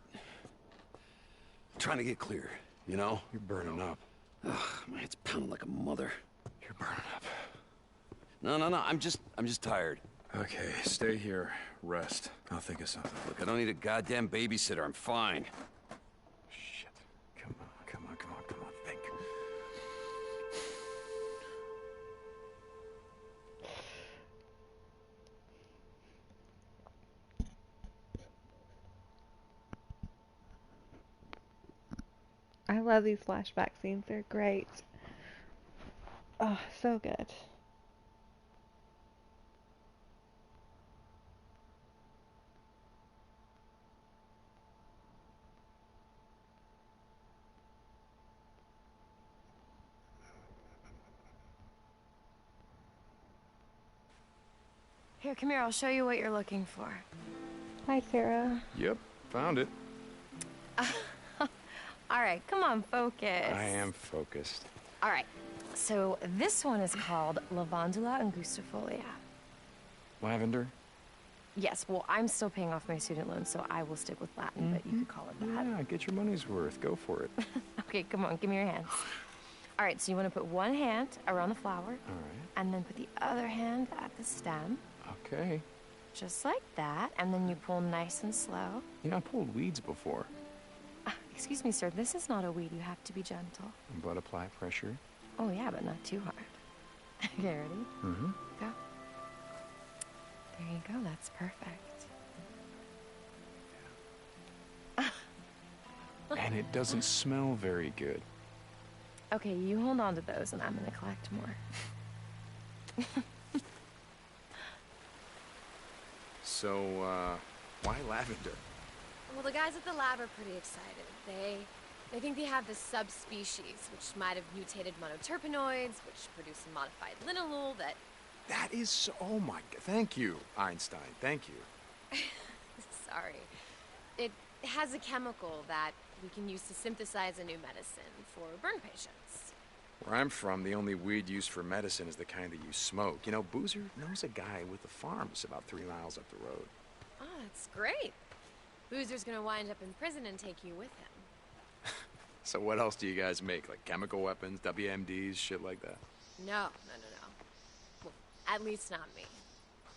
trying to get clear, you know? You're burning up. Ugh, my head's pounding like a mother. You're burning up. No, I'm just tired. Okay, stay here. Rest. I'll think of something. Look, I don't need a goddamn babysitter. I'm fine. Shit. Come on. Think. I love these flashback scenes. They're great. Oh, so good. Here, come here. I'll show you what you're looking for. Hi, Sarah. Yep, found it. All right, come on, focus. I am focused. All right, so this one is called Lavandula angustifolia. Lavender? Yes, well, I'm still paying off my student loan, so I will stick with Latin, but you could call it that. Yeah, get your money's worth. Go for it. Okay, come on, give me your hands. All right, so you want to put one hand around the flower. All right. And then put the other hand at the stem. Okay. Just like that, and then you pull nice and slow. You know, I pulled weeds before. Excuse me, sir, this is not a weed. You have to be gentle. But apply pressure. Oh, yeah, but not too hard. Okay, ready? Mm-hmm. Go. There you go. That's perfect. And it doesn't smell very good. Okay, you hold on to those, and I'm gonna collect more. So, why lavender? Well, the guys at the lab are pretty excited. They think they have this subspecies, which might have mutated monoterpenoids, which produce a modified linalool that... That is so... Oh my God. Thank you, Einstein. Thank you. Sorry. It has a chemical that we can use to synthesize a new medicine for burn patients. Where I'm from, the only weed used for medicine is the kind that you smoke. You know, Boozer knows a guy with a farm that's about 3 miles up the road. Oh, that's great. Boozer's gonna wind up in prison and take you with him. So what else do you guys make? Like chemical weapons, WMDs, shit like that? No. Well, at least not me.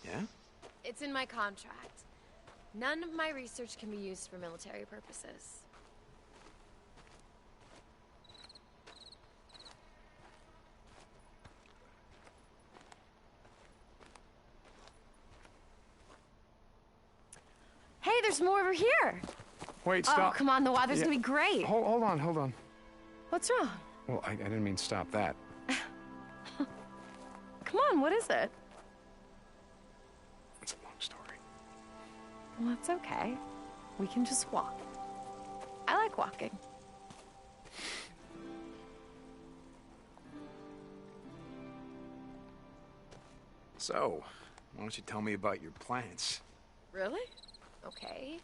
Yeah? It's in my contract. None of my research can be used for military purposes. Hey, there's more over here. Wait, stop. Oh, come on, the weather's gonna be great. Hold on. What's wrong? Well, I didn't mean stop that. Come on, what is it? It's a long story. Well, that's okay. We can just walk. I like walking. So, why don't you tell me about your plants? Really? Okay.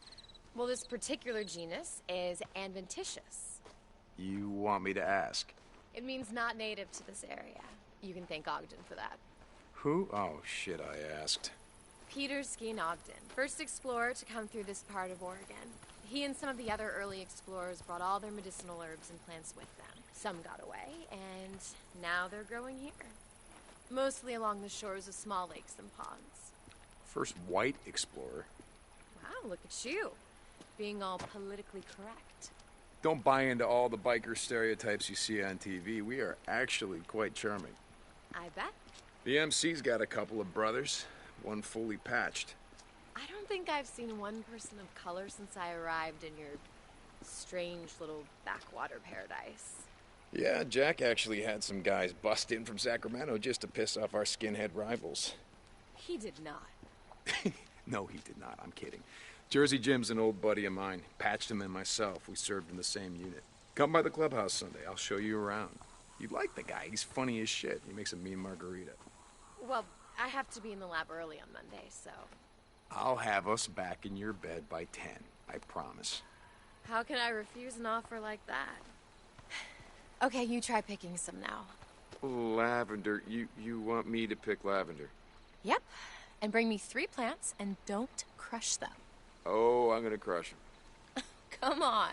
Well, this particular genus is adventitious. You want me to ask? It means not native to this area. You can thank Ogden for that. Who? Oh, shit, I asked. Peter Skeen Ogden, first explorer to come through this part of Oregon. He and some of the other early explorers brought all their medicinal herbs and plants with them. Some got away, and now they're growing here. Mostly along the shores of small lakes and ponds. First white explorer. Wow, look at you. Being all politically correct. Don't buy into all the biker stereotypes you see on TV. We are actually quite charming. I bet. The MC's got a couple of brothers, one fully patched. I don't think I've seen one person of color since I arrived in your strange little backwater paradise. Yeah, Jack actually had some guys bust in from Sacramento just to piss off our skinhead rivals. He did not. No, he did not. I'm kidding. Jersey Jim's an old buddy of mine. Patched him and myself. We served in the same unit. Come by the clubhouse Sunday. I'll show you around. You'd like the guy. He's funny as shit. He makes a mean margarita. Well, I have to be in the lab early on Monday, so... I'll have us back in your bed by 10. I promise. How can I refuse an offer like that? Okay, you try picking some now. Lavender. You want me to pick lavender? Yep. And bring me 3 plants, and don't crush them. Oh, I'm gonna crush him. Come on.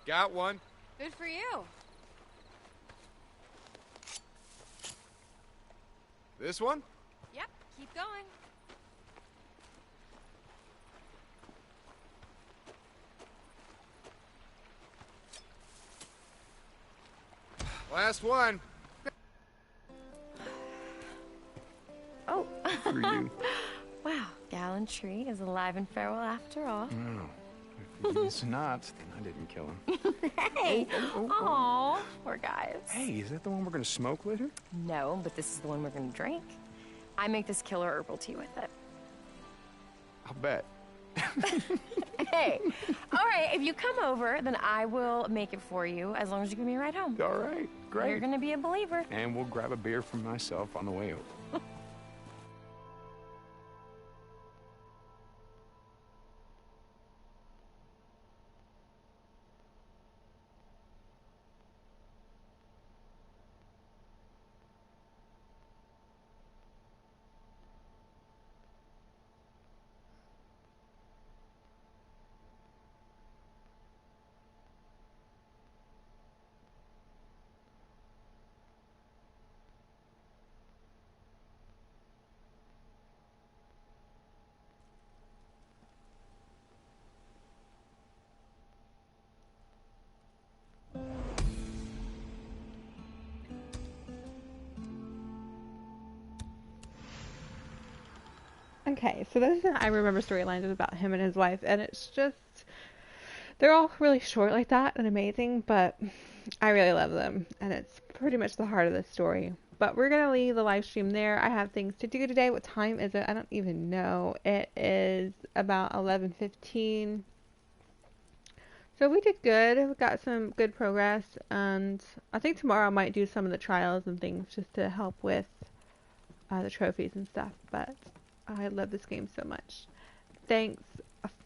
Got one. Good for you. This one? Yep, keep going. Last one. Oh. For you. Wow, gallantry is alive and farewell after all. No. If it's not, then I didn't kill him. Hey! Aw, poor guys. Hey, is that the one we're gonna smoke later? No, but this is the one we're gonna drink. I make this killer herbal tea with it. I'll bet. Hey, all right, if you come over, then I will make it for you as long as you give me a ride home. All right, great. You're gonna be a believer. And we'll grab a beer for myself on the way over. Okay, so this is an I Remember storyline is about him and his wife, and it's just, they're all really short like that and amazing, but I really love them, and it's pretty much the heart of the story. But we're going to leave the live stream there. I have things to do today. What time is it? I don't even know. It is about 11:15. So we did good. We got some good progress, and I think tomorrow I might do some of the trials and things just to help with the trophies and stuff. But I love this game so much. Thanks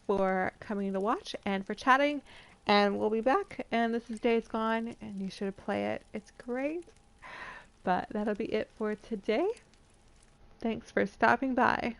for coming to watch and for chatting, and we'll be back. And this is Days Gone, and you should play it. It's great. But that'll be it for today. Thanks for stopping by.